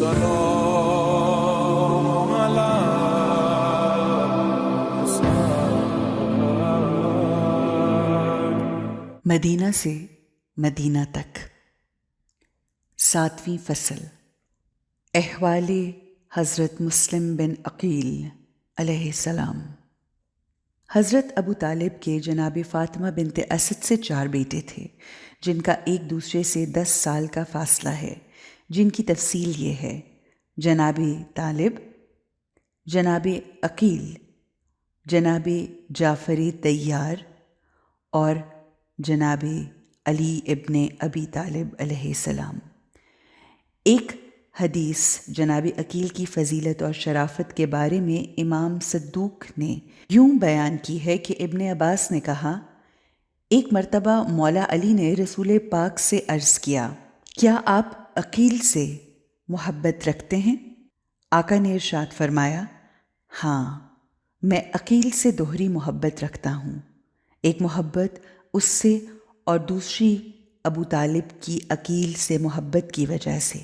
السلام على مدینہ سے مدینہ تک 7ویں فصل احوال حضرت مسلم بن عقیل علیہ السلام۔ حضرت ابو طالب کے جناب فاطمہ بنت اسد سے 4 بیٹے تھے جن کا ایک دوسرے سے 10 سال کا فاصلہ ہے، جن کی تفصیل یہ ہے: جناب طالب، جناب عقیل، جناب جعفر طیار اور جناب علی ابن ابی طالب علیہ السلام۔ ایک حدیث جناب عقیل کی فضیلت اور شرافت کے بارے میں امام صدوق نے یوں بیان کی ہے کہ ابن عباس نے کہا، ایک مرتبہ مولا علی نے رسول پاک سے عرض کیا، کیا آپ عقیل سے محبت رکھتے ہیں؟ آقا نے ارشاد فرمایا، ہاں، میں عقیل سے دوہری محبت رکھتا ہوں، ایک محبت اس سے اور دوسری ابو طالب کی عقیل سے محبت کی وجہ سے،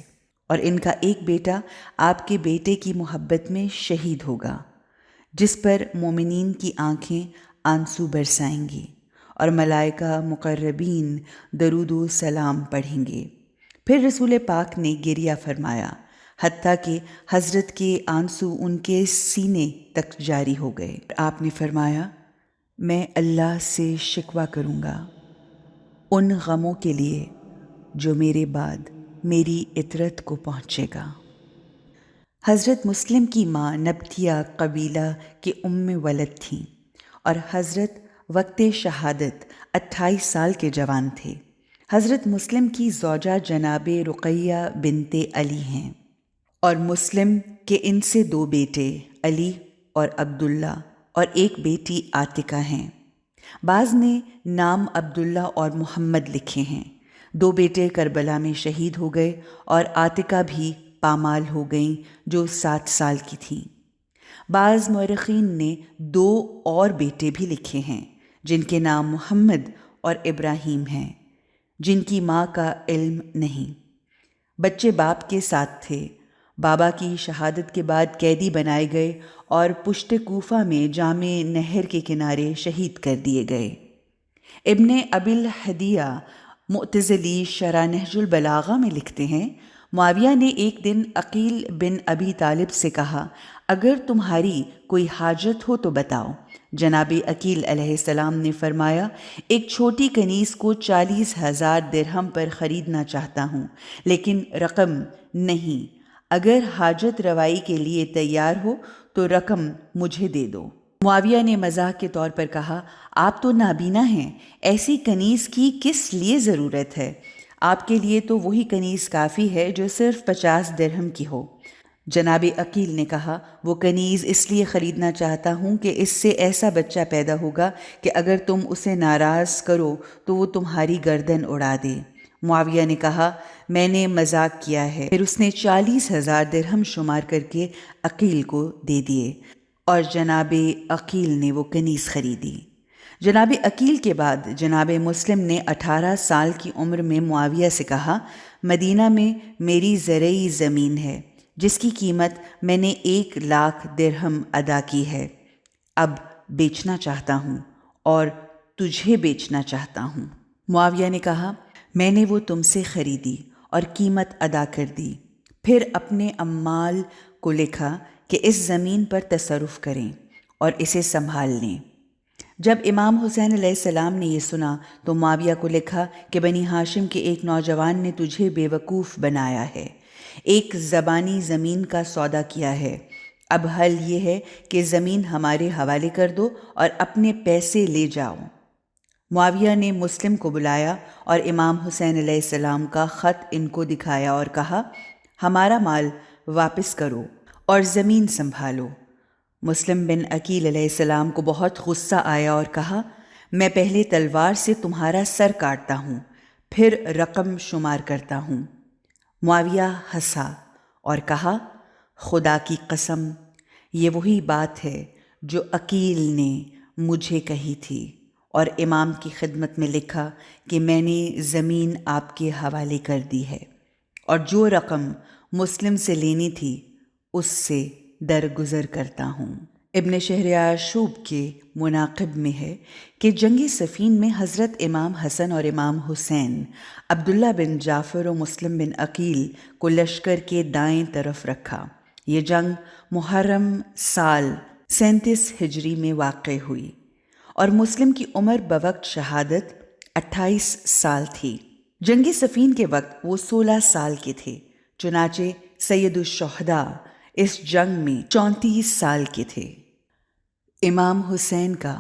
اور ان کا ایک بیٹا آپ کے بیٹے کی محبت میں شہید ہوگا، جس پر مومنین کی آنکھیں آنسو برسائیں گی اور ملائکہ مقربین درود و سلام پڑھیں گے۔ پھر رسول پاک نے گریہ فرمایا حتیٰ کہ حضرت کے آنسو ان کے سینے تک جاری ہو گئے۔ آپ نے فرمایا، میں اللہ سے شکوہ کروں گا ان غموں کے لیے جو میرے بعد میری عترت کو پہنچے گا۔ حضرت مسلم کی ماں نبطیہ قبیلہ کے ولد تھیں اور حضرت وقت شہادت 28 سال کے جوان تھے۔ حضرت مسلم کی زوجہ جناب رقیہ بنت علی ہیں اور مسلم کے ان سے 2 بیٹے علی اور عبداللہ اور ایک بیٹی عاتکہ ہیں۔ بعض نے نام عبداللہ اور محمد لکھے ہیں۔ 2 بیٹے کربلا میں شہید ہو گئے اور عاتکہ بھی پامال ہو گئیں جو 7 سال کی تھیں۔ بعض مورخین نے 2 اور بیٹے بھی لکھے ہیں جن کے نام محمد اور ابراہیم ہیں، جن کی ماں کا علم نہیں۔ بچے باپ کے ساتھ تھے۔ بابا کی شہادت کے بعد قیدی بنائے گئے اور پشت کوفہ میں جامع نہر کے کنارے شہید کر دیے گئے۔ ابن ابی الہدیہ معتزلی شرح نہج البلاغہ میں لکھتے ہیں، معاویہ نے ایک دن عقیل بن ابی طالب سے کہا، اگر تمہاری کوئی حاجت ہو تو بتاؤ۔ جناب عقیل علیہ السلام نے فرمایا، ایک چھوٹی کنیز کو 40,000 درہم پر خریدنا چاہتا ہوں، لیکن رقم نہیں۔ اگر حاجت روائی کے لیے تیار ہو تو رقم مجھے دے دو۔ معاویہ نے مزاح کے طور پر کہا، آپ تو نابینا ہیں، ایسی کنیز کی کس لیے ضرورت ہے؟ آپ کے لیے تو وہی کنیز کافی ہے جو صرف 50 درہم کی ہو۔ جناب عقیل نے کہا، وہ کنیز اس لیے خریدنا چاہتا ہوں کہ اس سے ایسا بچہ پیدا ہوگا کہ اگر تم اسے ناراض کرو تو وہ تمہاری گردن اڑا دے۔ معاویہ نے کہا، میں نے مذاق کیا ہے۔ پھر اس نے 40,000 درہم شمار کر کے عقیل کو دے دیے اور جناب عقیل نے وہ کنیز خریدی۔ جناب عقیل کے بعد جناب مسلم نے 18 سال کی عمر میں معاویہ سے کہا، مدینہ میں میری زرعی زمین ہے جس کی قیمت میں نے 1,00,000 درہم ادا کی ہے، اب بیچنا چاہتا ہوں اور تجھے بیچنا چاہتا ہوں۔ معاویہ نے کہا، میں نے وہ تم سے خریدی اور قیمت ادا کر دی۔ پھر اپنے عمال کو لکھا کہ اس زمین پر تصرف کریں اور اسے سنبھال لیں۔ جب امام حسین علیہ السلام نے یہ سنا تو معاویہ کو لکھا کہ بنی ہاشم کے ایک نوجوان نے تجھے بے وقوف بنایا ہے، ایک زبانی زمین کا سودا کیا ہے، اب حل یہ ہے کہ زمین ہمارے حوالے کر دو اور اپنے پیسے لے جاؤ۔ معاویہ نے مسلم کو بلایا اور امام حسین علیہ السلام کا خط ان کو دکھایا اور کہا، ہمارا مال واپس کرو اور زمین سنبھالو۔ مسلم بن عقیل علیہ السلام کو بہت غصہ آیا اور کہا، میں پہلے تلوار سے تمہارا سر کاٹتا ہوں، پھر رقم شمار کرتا ہوں۔ معاویہ ہنسا اور کہا، خدا کی قسم، یہ وہی بات ہے جو عقیل نے مجھے کہی تھی، اور امام کی خدمت میں لکھا کہ میں نے زمین آپ کے حوالے کر دی ہے، اور جو رقم مسلم سے لینی تھی اس سے درگزر کرتا ہوں۔ ابن شہریار شوب کے مناقب میں ہے کہ جنگ صفین میں حضرت امام حسن اور امام حسین عبداللہ بن جعفر و مسلم بن عقیل کو لشکر کے دائیں طرف رکھا۔ یہ جنگ محرم سال 37 ہجری میں واقع ہوئی اور مسلم کی عمر بوقت شہادت 28 سال تھی۔ جنگ صفین کے وقت وہ 16 سال کے تھے، چنانچہ سید الشہداء اس جنگ میں 34 سال کے تھے۔ امام حسین کا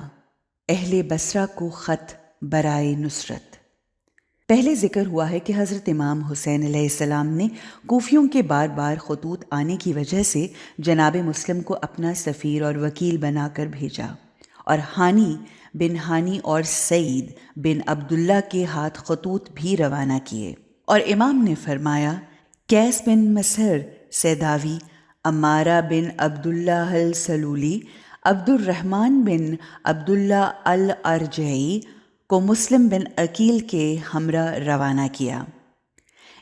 اہل بصرہ کو خط برائے نصرت۔ پہلے ذکر ہوا ہے کہ حضرت امام حسین علیہ السلام نے کوفیوں کے بار بار خطوط آنے کی وجہ سے جناب مسلم کو اپنا سفیر اور وکیل بنا کر بھیجا اور ہانی بن ہانی اور سعید بن عبداللہ کے ہاتھ خطوط بھی روانہ کیے، اور امام نے فرمایا قیس بن مسہر سیداوی، عمارہ بن عبداللہ السلولی، عبد الرحمن بن عبداللہ الارجعی کو مسلم بن عقیل کے ہمراہ روانہ کیا۔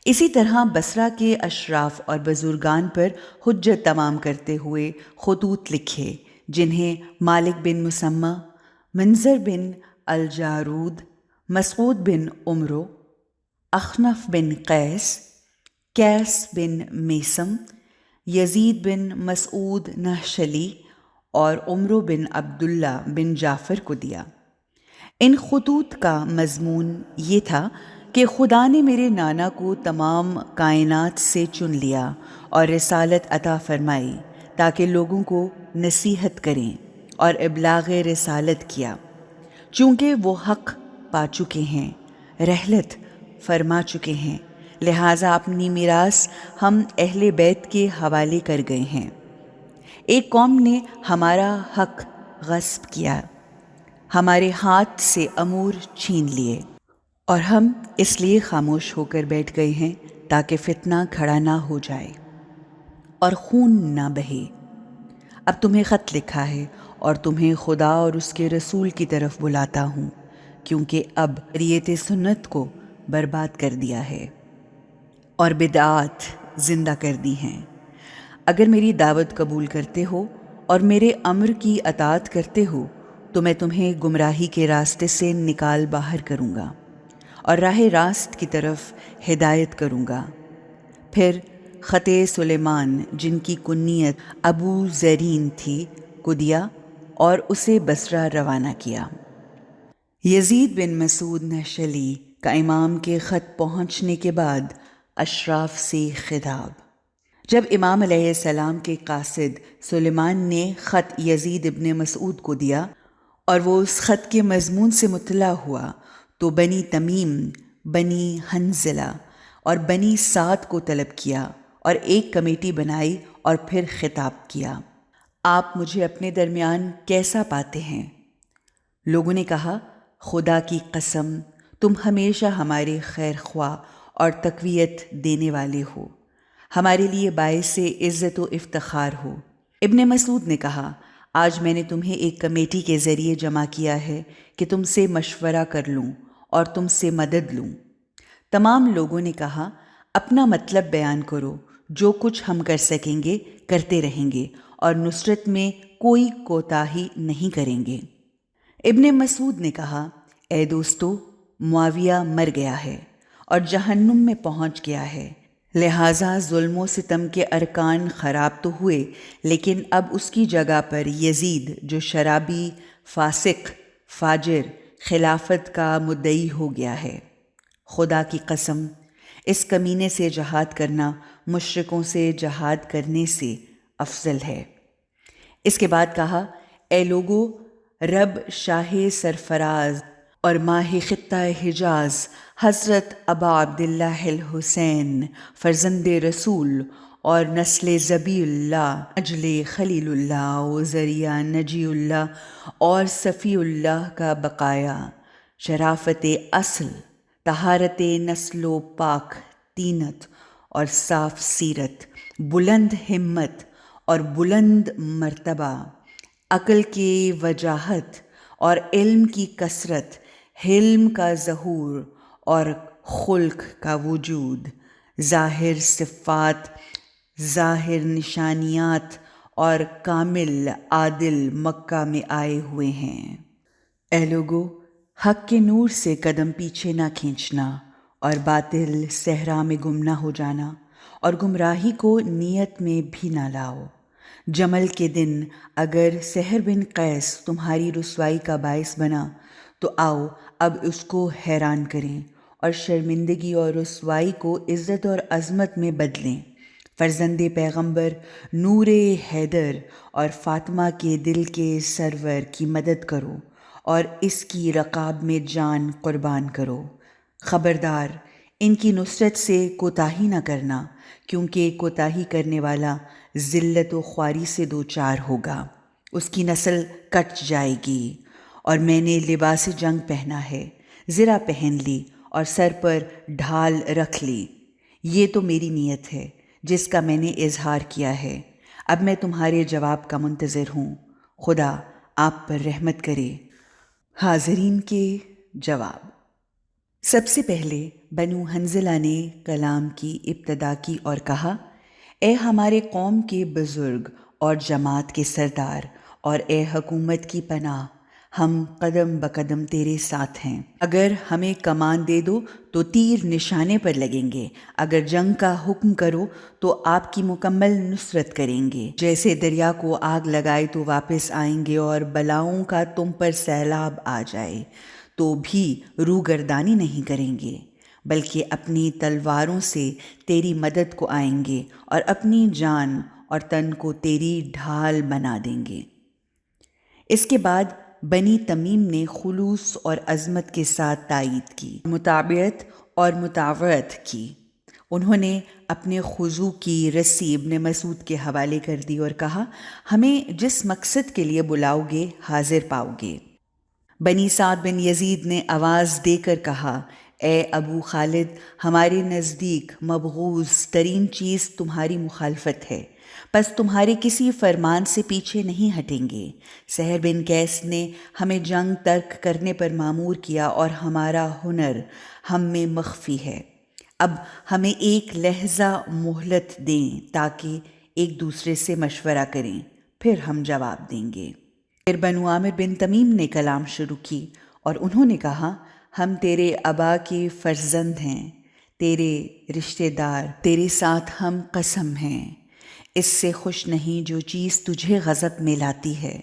اسی طرح بصرہ کے اشراف اور بزرگان پر حجت تمام کرتے ہوئے خطوط لکھے، جنہیں مالک بن مسمہ، منظر بن الجارود، مسعود بن عمرو، اخنف بن قیس بن میسم، یزید بن مسعود نہشلی اور عمرو بن عبداللہ بن جعفر کو دیا۔ ان خطوط کا مضمون یہ تھا کہ خدا نے میرے نانا کو تمام کائنات سے چن لیا اور رسالت عطا فرمائی تاکہ لوگوں کو نصیحت کریں اور ابلاغ رسالت کیا، چونکہ وہ حق پا چکے ہیں، رحلت فرما چکے ہیں، لہٰذا اپنی میراث ہم اہل بیت کے حوالے کر گئے ہیں۔ ایک قوم نے ہمارا حق غصب کیا، ہمارے ہاتھ سے امور چھین لیے، اور ہم اس لیے خاموش ہو کر بیٹھ گئے ہیں تاکہ فتنہ کھڑا نہ ہو جائے اور خون نہ بہے۔ اب تمہیں خط لکھا ہے اور تمہیں خدا اور اس کے رسول کی طرف بلاتا ہوں، کیونکہ اب شریعت سنت کو برباد کر دیا ہے اور بدعات زندہ کر دی ہیں۔ اگر میری دعوت قبول کرتے ہو اور میرے امر کی اطاعت کرتے ہو تو میں تمہیں گمراہی کے راستے سے نکال باہر کروں گا اور راہ راست کی طرف ہدایت کروں گا۔ پھر خط سلیمان، جن کی کنیت ابو زرین تھی، کو دیا اور اسے بصرہ روانہ کیا۔ یزید بن مسعود نہشلی کا امام کے خط پہنچنے کے بعد اشراف سے خطاب۔ جب امام علیہ السلام کے قاصد سلیمان نے خط یزید ابن مسعود کو دیا اور وہ اس خط کے مضمون سے مطلع ہوا تو بنی تمیم، بنی حنظلہ اور بنی سعد کو طلب کیا اور ایک کمیٹی بنائی اور پھر خطاب کیا، آپ مجھے اپنے درمیان کیسا پاتے ہیں؟ لوگوں نے کہا، خدا کی قسم تم ہمیشہ ہمارے خیر خواہ اور تقویت دینے والے ہو، ہمارے لیے باعث عزت و افتخار ہو۔ ابن مسعود نے کہا، آج میں نے تمہیں ایک کمیٹی کے ذریعے جمع کیا ہے کہ تم سے مشورہ کر لوں اور تم سے مدد لوں۔ تمام لوگوں نے کہا، اپنا مطلب بیان کرو، جو کچھ ہم کر سکیں گے کرتے رہیں گے اور نصرت میں کوئی کوتاہی نہیں کریں گے۔ ابن مسعود نے کہا، اے دوستو، معاویہ مر گیا ہے اور جہنم میں پہنچ گیا ہے، لہٰذا ظلم و ستم کے ارکان خراب تو ہوئے، لیکن اب اس کی جگہ پر یزید جو شرابی، فاسق، فاجر، خلافت کا مدعی ہو گیا ہے۔ خدا کی قسم اس کمینے سے جہاد کرنا مشرکوں سے جہاد کرنے سے افضل ہے۔ اس کے بعد کہا، اے لوگو، رب شاہ سرفراز اور ماہ خطہ حجاز حضرت ابا عبداللہ الحسین فرزند رسول اور نسل ذبی اللہ، اجل خلیل اللہ و ذریعہ نجی اللہ اور صفی اللہ کا بقایا، شرافت اصل، طہارت نسل و پاک طینت اور صاف سیرت، بلند ہمت اور بلند مرتبہ، عقل کی وجاہت اور علم کی کثرت، حلم کا ظہور اور خلق کا وجود، ظاہر صفات، ظاہر نشانیات اور کامل عادل مکہ میں آئے ہوئے ہیں۔ اے لوگو، حق کے نور سے قدم پیچھے نہ کھینچنا اور باطل صحرا میں گم نہ ہو جانا، اور گمراہی کو نیت میں بھی نہ لاؤ۔ جمل کے دن اگر سحر بن قیس تمہاری رسوائی کا باعث بنا تو آؤ اب اس کو حیران کریں اور شرمندگی اور رسوائی کو عزت اور عظمت میں بدلیں۔ فرزند پیغمبر نور حیدر اور فاطمہ کے دل کے سرور کی مدد کرو اور اس کی رقاب میں جان قربان کرو۔ خبردار، ان کی نصرت سے کوتاہی نہ کرنا، کیونکہ کوتاہی کرنے والا ذلت و خواری سے دوچار ہوگا، اس کی نسل کٹ جائے گی۔ اور میں نے لباس جنگ پہنا ہے، زرہ پہن لی اور سر پر ڈھال رکھ لی۔ یہ تو میری نیت ہے جس کا میں نے اظہار کیا ہے۔ اب میں تمہارے جواب کا منتظر ہوں۔ خدا آپ پر رحمت کرے۔ حاضرین کے جواب۔ سب سے پہلے بنو حنظلہ نے کلام کی ابتدا کی اور کہا، اے ہمارے قوم کے بزرگ اور جماعت کے سردار اور اے حکومت کی پناہ، ہم قدم بقدم تیرے ساتھ ہیں۔ اگر ہمیں کمان دے دو تو تیر نشانے پر لگیں گے، اگر جنگ کا حکم کرو تو آپ کی مکمل نصرت کریں گے۔ جیسے دریا کو آگ لگائے تو واپس آئیں گے اور بلاؤں کا تم پر سیلاب آ جائے تو بھی روگردانی نہیں کریں گے، بلکہ اپنی تلواروں سے تیری مدد کو آئیں گے اور اپنی جان اور تن کو تیری ڈھال بنا دیں گے۔ اس کے بعد بنی تمیم نے خلوص اور عظمت کے ساتھ تائید کی، متابعت اور مطاوعت کی۔ انہوں نے اپنے خضوع کی رسی ابن مسعود کے حوالے کر دی اور کہا، ہمیں جس مقصد کے لیے بلاؤ گے حاضر پاؤ گے۔ بنی سعد بن یزید نے آواز دے کر کہا، اے ابو خالد، ہمارے نزدیک مبغوض ترین چیز تمہاری مخالفت ہے، پس تمہارے کسی فرمان سے پیچھے نہیں ہٹیں گے۔ سحر بن قیس نے ہمیں جنگ ترک کرنے پر مامور کیا اور ہمارا ہنر ہم میں مخفی ہے۔ اب ہمیں ایک لحظہ مہلت دیں تاکہ ایک دوسرے سے مشورہ کریں، پھر ہم جواب دیں گے۔ پھر بنو عامر بن تمیم نے کلام شروع کی اور انہوں نے کہا، ہم تیرے ابا کے فرزند ہیں، تیرے رشتہ دار، تیرے ساتھ ہم قسم ہیں، اس سے خوش نہیں جو چیز تجھے غضب میں لاتی ہے۔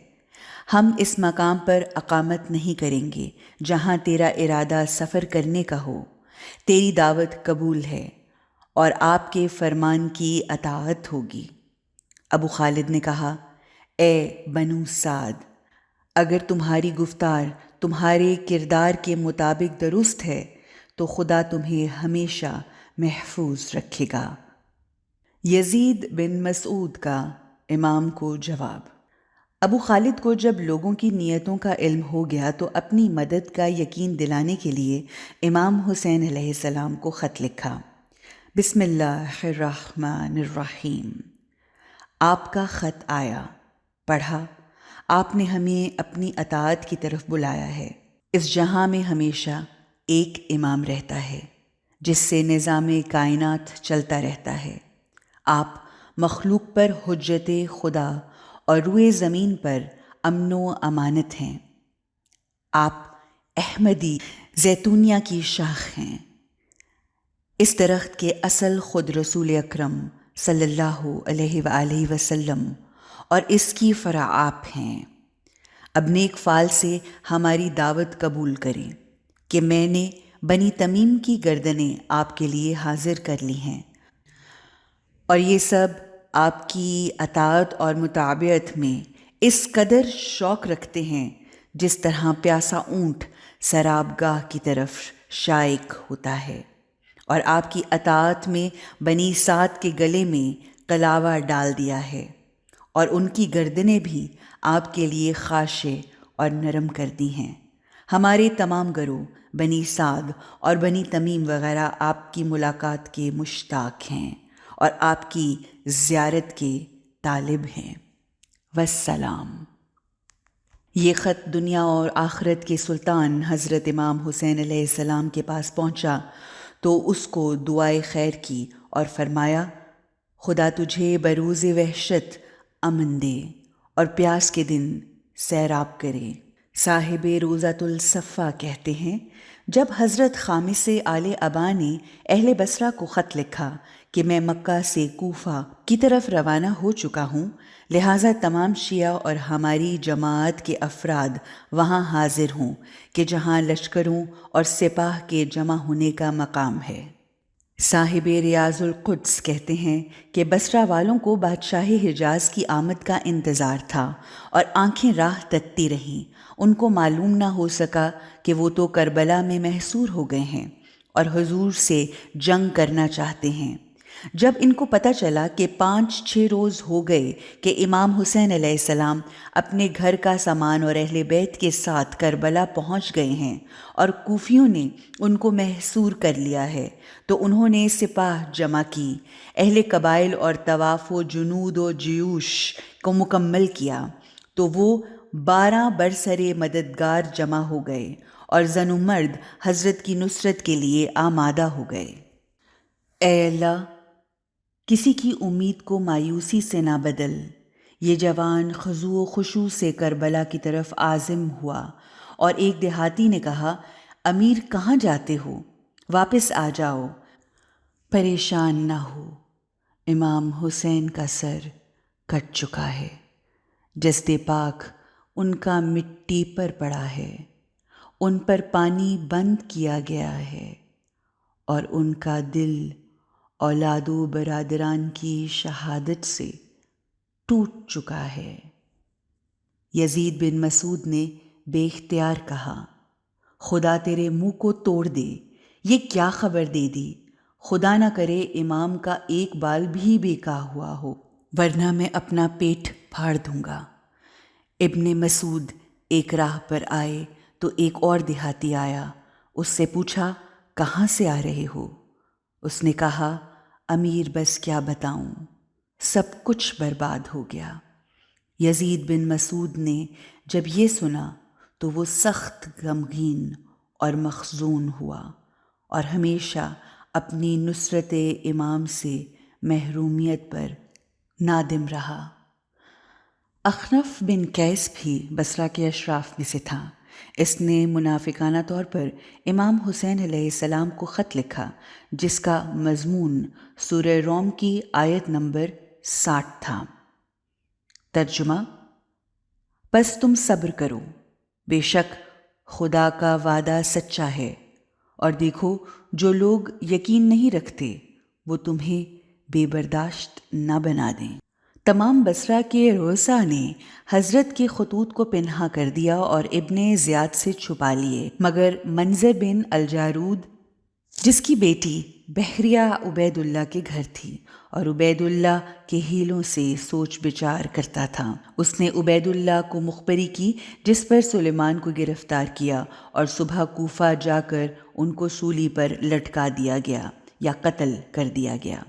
ہم اس مقام پر اقامت نہیں کریں گے جہاں تیرا ارادہ سفر کرنے کا ہو۔ تیری دعوت قبول ہے اور آپ کے فرمان کی اطاعت ہوگی۔ ابو خالد نے کہا، اے بنو سعد، اگر تمہاری گفتار تمہارے کردار کے مطابق درست ہے تو خدا تمہیں ہمیشہ محفوظ رکھے گا۔ یزید بن مسعود کا امام کو جواب۔ ابو خالد کو جب لوگوں کی نیتوں کا علم ہو گیا تو اپنی مدد کا یقین دلانے کے لیے امام حسین علیہ السلام کو خط لکھا۔ بسم اللہ الرحمن الرحیم۔ آپ کا خط آیا، پڑھا۔ آپ نے ہمیں اپنی اطاعت کی طرف بلایا ہے۔ اس جہاں میں ہمیشہ ایک امام رہتا ہے جس سے نظام کائنات چلتا رہتا ہے۔ آپ مخلوق پر حجت خدا اور روئے زمین پر امن و امانت ہیں۔ آپ احمدی زیتونیہ کی شاخ ہیں۔ اس درخت کے اصل خود رسول اکرم صلی اللہ علیہ وآلہ وسلم اور اس کی فرع آپ ہیں۔ اب نیک فال سے ہماری دعوت قبول کریں کہ میں نے بنی تمیم کی گردنیں آپ کے لیے حاضر کر لی ہیں، اور یہ سب آپ کی اطاعت اور مطابعت میں اس قدر شوق رکھتے ہیں جس طرح پیاسا اونٹ سراب گاہ کی طرف شائق ہوتا ہے، اور آپ کی اطاعت میں بنی سعد کے گلے میں کلاوہ ڈال دیا ہے، اور ان کی گردنیں بھی آپ کے لیے خاشع اور نرم کر دی ہیں۔ ہمارے تمام گروہ بنی سعد اور بنی تمیم وغیرہ آپ کی ملاقات کے مشتاق ہیں اور آپ کی زیارت کے طالب ہیں۔ والسلام۔ یہ خط دنیا اور آخرت کے سلطان حضرت امام حسین علیہ السلام کے پاس پہنچا تو اس کو دعائے خیر کی اور فرمایا، خدا تجھے بروز وحشت امن دے اور پیاس کے دن سیراب کرے۔ صاحب روضۃ الصفا کہتے ہیں، جب حضرت خامس آل ابا نے اہل بصرہ کو خط لکھا کہ میں مکہ سے کوفہ کی طرف روانہ ہو چکا ہوں، لہٰذا تمام شیعہ اور ہماری جماعت کے افراد وہاں حاضر ہوں کہ جہاں لشکروں اور سپاہ کے جمع ہونے کا مقام ہے۔ صاحب ریاض القدس کہتے ہیں کہ بصرہ والوں کو بادشاہ حجاز کی آمد کا انتظار تھا اور آنکھیں راہ تکتی رہیں۔ ان کو معلوم نہ ہو سکا کہ وہ تو کربلا میں محصور ہو گئے ہیں اور حضور سے جنگ کرنا چاہتے ہیں۔ جب ان کو پتہ چلا کہ 5-6 روز ہو گئے کہ امام حسین علیہ السلام اپنے گھر کا سامان اور اہل بیت کے ساتھ کربلا پہنچ گئے ہیں اور کوفیوں نے ان کو محصور کر لیا ہے، تو انہوں نے سپاہ جمع کی، اہل قبائل اور طواف و جنود و جیوش کو مکمل کیا، تو وہ 12 برسرے مددگار جمع ہو گئے اور زن و مرد حضرت کی نصرت کے لیے آمادہ ہو گئے۔ اے اللہ، کسی کی امید کو مایوسی سے نہ بدل۔ یہ جوان خضوع و خشوع سے کربلا کی طرف عازم ہوا اور ایک دیہاتی نے کہا، امیر کہاں جاتے ہو؟ واپس آ جاؤ، پریشان نہ ہو، امام حسین کا سر کٹ چکا ہے، جسد پاک ان کا مٹی پر پڑا ہے، ان پر پانی بند کیا گیا ہے اور ان کا دل اولاد و برادران کی شہادت سے ٹوٹ چکا ہے۔ یزید بن مسعود نے بے اختیار کہا، خدا تیرے منہ کو توڑ دے، یہ کیا خبر دے دی؟ خدا نہ کرے امام کا ایک بال بھی بیکا ہوا ہو، ورنہ میں اپنا پیٹ پھاڑ دوں گا۔ ابن مسعود ایک راہ پر آئے تو ایک اور دیہاتی آیا، اس سے پوچھا، کہاں سے آ رہے ہو؟ اس نے کہا، امیر بس کیا بتاؤں، سب کچھ برباد ہو گیا۔ یزید بن مسعود نے جب یہ سنا تو وہ سخت غمگین اور مخزون ہوا اور ہمیشہ اپنی نصرت امام سے محرومیت پر نادم رہا۔ اخنف بن قیس بھی بصرہ کے اشراف میں سے تھا۔ اس نے منافقانہ طور پر امام حسین علیہ السلام کو خط لکھا جس کا مضمون سورہ روم کی آیت نمبر 60 تھا۔ ترجمہ: پس تم صبر کرو، بے شک خدا کا وعدہ سچا ہے، اور دیکھو جو لوگ یقین نہیں رکھتے وہ تمہیں بے برداشت نہ بنا دیں۔ تمام بصرہ کے رؤسا نے حضرت کے خطوط کو پنہا کر دیا اور ابن زیاد سے چھپا لیے، مگر منظر بن الجارود جس کی بیٹی بحریہ عبید اللہ کے گھر تھی اور عبید اللہ کے حیلوں سے سوچ بچار کرتا تھا، اس نے عبید اللہ کو مخبری کی، جس پر سلیمان کو گرفتار کیا اور صبح کوفہ جا کر ان کو سولی پر لٹکا دیا گیا یا قتل کر دیا گیا۔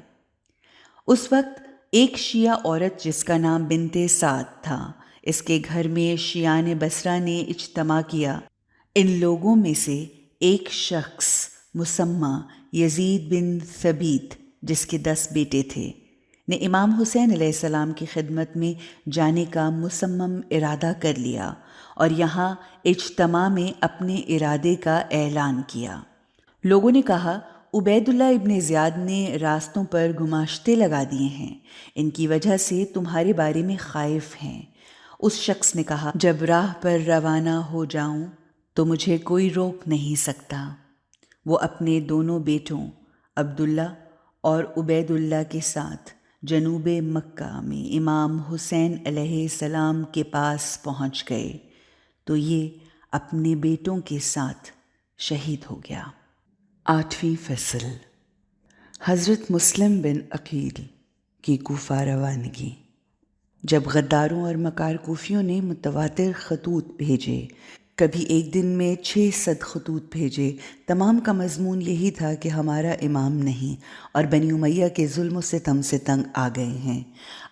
اس وقت ایک شیعہ عورت جس کا نام بنت سعد تھا، اس کے گھر میں شیعان بصرہ نے اجتماع کیا۔ ان لوگوں میں سے ایک شخص مسمى یزید بن ثبیت جس کے 10 بیٹے تھے، نے امام حسین علیہ السلام کی خدمت میں جانے کا مصمم ارادہ کر لیا اور یہاں اجتماع میں اپنے ارادے کا اعلان کیا۔ لوگوں نے کہا، عبید اللہ ابن زیاد نے راستوں پر گماشتے لگا دیے ہیں، ان کی وجہ سے تمہارے بارے میں خائف ہیں۔ اس شخص نے کہا، جب راہ پر روانہ ہو جاؤں تو مجھے کوئی روک نہیں سکتا۔ وہ اپنے دونوں بیٹوں عبداللہ اور عبید اللہ کے ساتھ جنوب مکہ میں امام حسین علیہ السلام کے پاس پہنچ گئے تو یہ اپنے بیٹوں کے ساتھ شہید ہو گیا۔ 8ویں فصل، حضرت مسلم بن عقیل کی کوفہ روانگی۔ جب غداروں اور مکار کوفیوں نے متواتر خطوط بھیجے، کبھی ایک دن میں 600 خطوط بھیجے، تمام کا مضمون یہی تھا کہ ہمارا امام نہیں اور بنی امیہ کے ظلم و ستم سے تنگ آ گئے ہیں،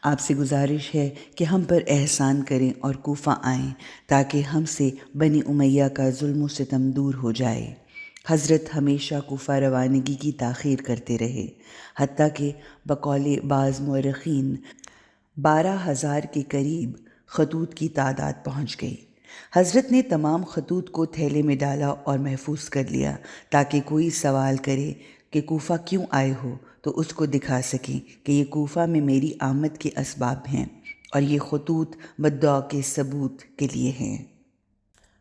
آپ سے گزارش ہے کہ ہم پر احسان کریں اور کوفہ آئیں تاکہ ہم سے بنی امیہ کا ظلم و ستم دور ہو جائے۔ حضرت ہمیشہ کوفہ روانگی کی تاخیر کرتے رہے، حتیٰ کہ بقول بعض مورخین 12,000 کے قریب خطوط کی تعداد پہنچ گئی۔ حضرت نے تمام خطوط کو تھیلے میں ڈالا اور محفوظ کر لیا تاکہ کوئی سوال کرے کہ کوفہ کیوں آئے ہو تو اس کو دکھا سکیں کہ یہ کوفہ میں میری آمد کے اسباب ہیں اور یہ خطوط بدعا کے ثبوت کے لیے ہیں۔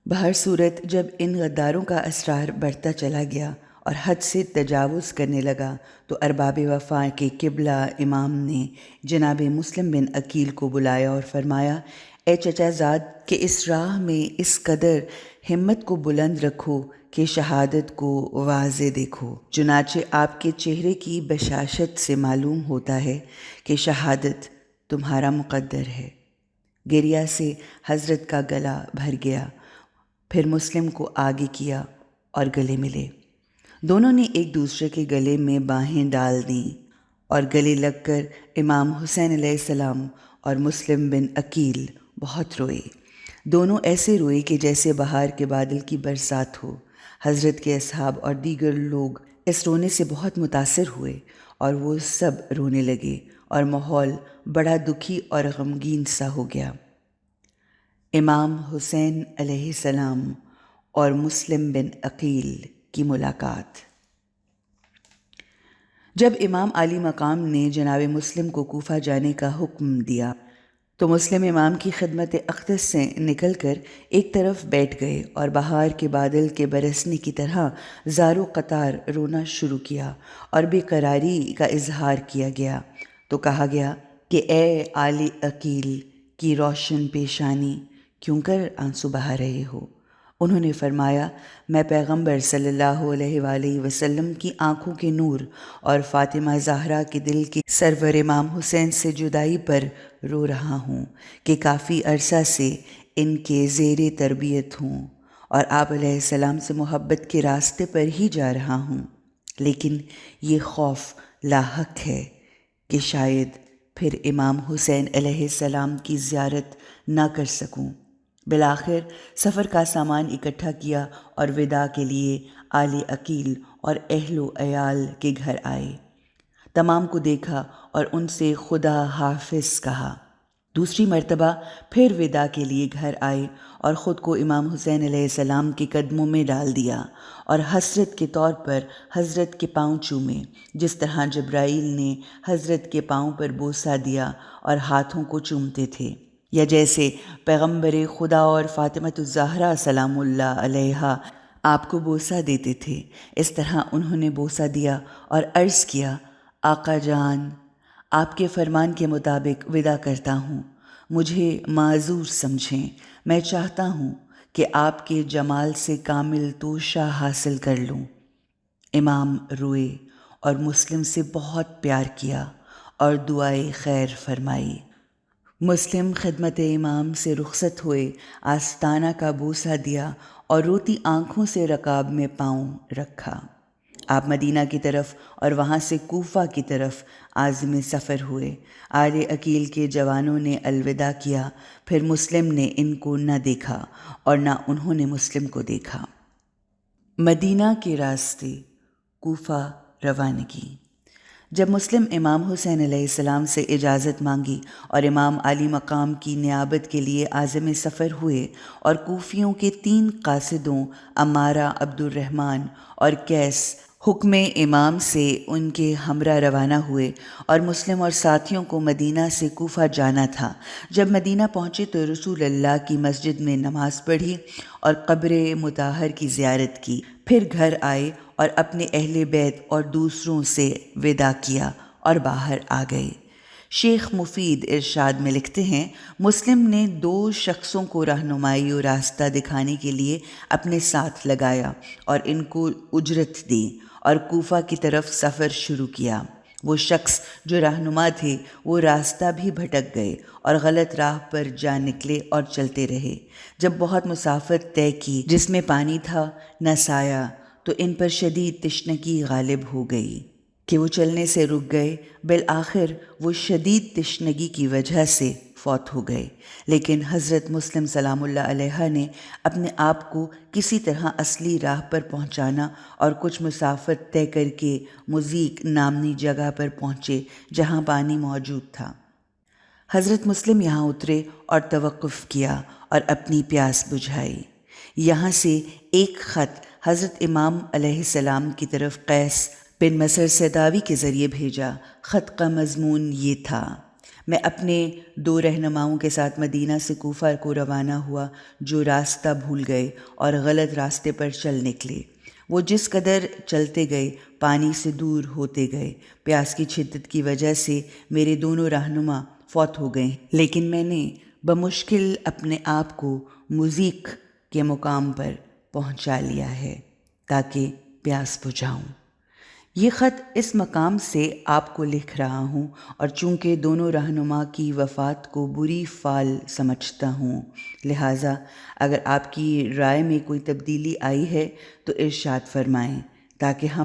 بہر صورت جب ان غداروں کا اسرار بڑھتا چلا گیا اور حد سے تجاوز کرنے لگا تو ارباب وفا کے قبلہ امام نے جناب مسلم بن عقیل کو بلایا اور فرمایا، اے چچا زاد کہ اس راہ میں اس قدر ہمت کو بلند رکھو کہ شہادت کو واضح دیکھو۔ چنانچہ آپ کے چہرے کی بشاشت سے معلوم ہوتا ہے کہ شہادت تمہارا مقدر ہے۔ گریہ سے حضرت کا گلا بھر گیا، پھر مسلم کو آگے کیا اور گلے ملے۔ دونوں نے ایک دوسرے کے گلے میں باہیں ڈال دیں اور گلے لگ کر امام حسین علیہ السلام اور مسلم بن عقیل بہت روئے۔ دونوں ایسے روئے کہ جیسے بہار کے بادل کی برسات ہو۔ حضرت کے اصحاب اور دیگر لوگ اس رونے سے بہت متاثر ہوئے اور وہ سب رونے لگے اور ماحول بڑا دکھی اور غمگین سا ہو گیا۔ امام حسین علیہ السلام اور مسلم بن عقیل کی ملاقات۔ جب امام عالی مقام نے جناب مسلم کو کوفہ جانے کا حکم دیا تو مسلم امام کی خدمت اقدس سے نکل کر ایک طرف بیٹھ گئے اور بہار کے بادل کے برسنے کی طرح زار و قطار رونا شروع کیا اور بے قراری کا اظہار کیا گیا تو کہا گیا کہ اے عالی عقیل کی روشن پیشانی کیوں کر آنسو بہا رہے ہو؟ انہوں نے فرمایا، میں پیغمبر صلی اللہ علیہ وآلہ وسلم کی آنکھوں کے نور اور فاطمہ زہرا کے دل کے سرور امام حسین سے جدائی پر رو رہا ہوں کہ کافی عرصہ سے ان کے زیر تربیت ہوں اور آپ علیہ السلام سے محبت کے راستے پر ہی جا رہا ہوں، لیکن یہ خوف لاحق ہے کہ شاید پھر امام حسین علیہ السلام کی زیارت نہ کر سکوں۔ بالآخر سفر کا سامان اکٹھا کیا اور وداع کے لیے آل عقیل اور اہل و عیال کے گھر آئے۔ تمام کو دیکھا اور ان سے خدا حافظ کہا۔ دوسری مرتبہ پھر وداع کے لیے گھر آئے اور خود کو امام حسین علیہ السلام کے قدموں میں ڈال دیا اور حسرت کے طور پر حضرت کے پاؤں چومے، جس طرح جبرائیل نے حضرت کے پاؤں پر بوسہ دیا اور ہاتھوں کو چومتے تھے، یا جیسے پیغمبر خدا اور فاطمۃ الزہرا سلام اللہ علیہا آپ کو بوسہ دیتے تھے، اس طرح انہوں نے بوسہ دیا اور عرض کیا، آقا جان، آپ کے فرمان کے مطابق وداع کرتا ہوں، مجھے معذور سمجھیں، میں چاہتا ہوں کہ آپ کے جمال سے کامل توشہ حاصل کر لوں۔ امام روئے اور مسلم سے بہت پیار کیا اور دعائے خیر فرمائی۔ مسلم خدمت امام سے رخصت ہوئے، آستانہ کا بوسہ دیا اور روتی آنکھوں سے رکاب میں پاؤں رکھا۔ آپ مدینہ کی طرف اور وہاں سے کوفہ کی طرف عازم سفر ہوئے۔ آل عقیل کے جوانوں نے الوداع کیا، پھر مسلم نے ان کو نہ دیکھا اور نہ انہوں نے مسلم کو دیکھا۔ مدینہ کے راستے، کوفہ روانگی۔ جب مسلم امام حسین علیہ السلام سے اجازت مانگی اور امام عالی مقام کی نیابت کے لیے عازم سفر ہوئے اور کوفیوں کے 3 قاصدوں امارہ، عبد الرحمن اور قیس حکم امام سے ان کے ہمراہ روانہ ہوئے اور مسلم اور ساتھیوں کو مدینہ سے کوفہ جانا تھا۔ جب مدینہ پہنچے تو رسول اللہ کی مسجد میں نماز پڑھی اور قبر مطہر کی زیارت کی، پھر گھر آئے اور اپنے اہل بیت اور دوسروں سے وداع کیا اور باہر آ گئے۔ شیخ مفید ارشاد میں لکھتے ہیں، مسلم نے 2 شخصوں کو رہنمائی و راستہ دکھانے کے لیے اپنے ساتھ لگایا اور ان کو اجرت دی اور کوفہ کی طرف سفر شروع کیا۔ وہ شخص جو رہنما تھے وہ راستہ بھی بھٹک گئے اور غلط راہ پر جا نکلے اور چلتے رہے۔ جب بہت مسافت طے کی جس میں پانی تھا نہ سایہ، تو ان پر شدید تشنگی غالب ہو گئی کہ وہ چلنے سے رک گئے۔ بالآخر وہ شدید تشنگی کی وجہ سے فوت ہو گئے، لیکن حضرت مسلم سلام اللہ علیہ نے اپنے آپ کو کسی طرح اصلی راہ پر پہنچانا اور کچھ مسافت طے کر کے مزیق نامنی جگہ پر پہنچے جہاں پانی موجود تھا۔ حضرت مسلم یہاں اترے اور توقف کیا اور اپنی پیاس بجھائی۔ یہاں سے ایک خط حضرت امام علیہ السلام کی طرف قیس بن مسر سیداوی کے ذریعے بھیجا۔ خط کا مضمون یہ تھا: میں اپنے 2 رہنماؤں کے ساتھ مدینہ سے کوفہ کو روانہ ہوا، جو راستہ بھول گئے اور غلط راستے پر چل نکلے۔ وہ جس قدر چلتے گئے پانی سے دور ہوتے گئے۔ پیاس کی شدت کی وجہ سے میرے دونوں رہنما فوت ہو گئے، لیکن میں نے بمشکل اپنے آپ کو مزیق کے مقام پر پہنچا لیا ہے تاکہ پیاس بجھاؤں۔ یہ خط اس مقام سے آپ کو لکھ رہا ہوں، اور چونکہ دونوں رہنما کی وفات کو بری فال سمجھتا ہوں، لہٰذا اگر آپ کی رائے میں کوئی تبدیلی آئی ہے تو ارشاد فرمائیں تاکہ ہم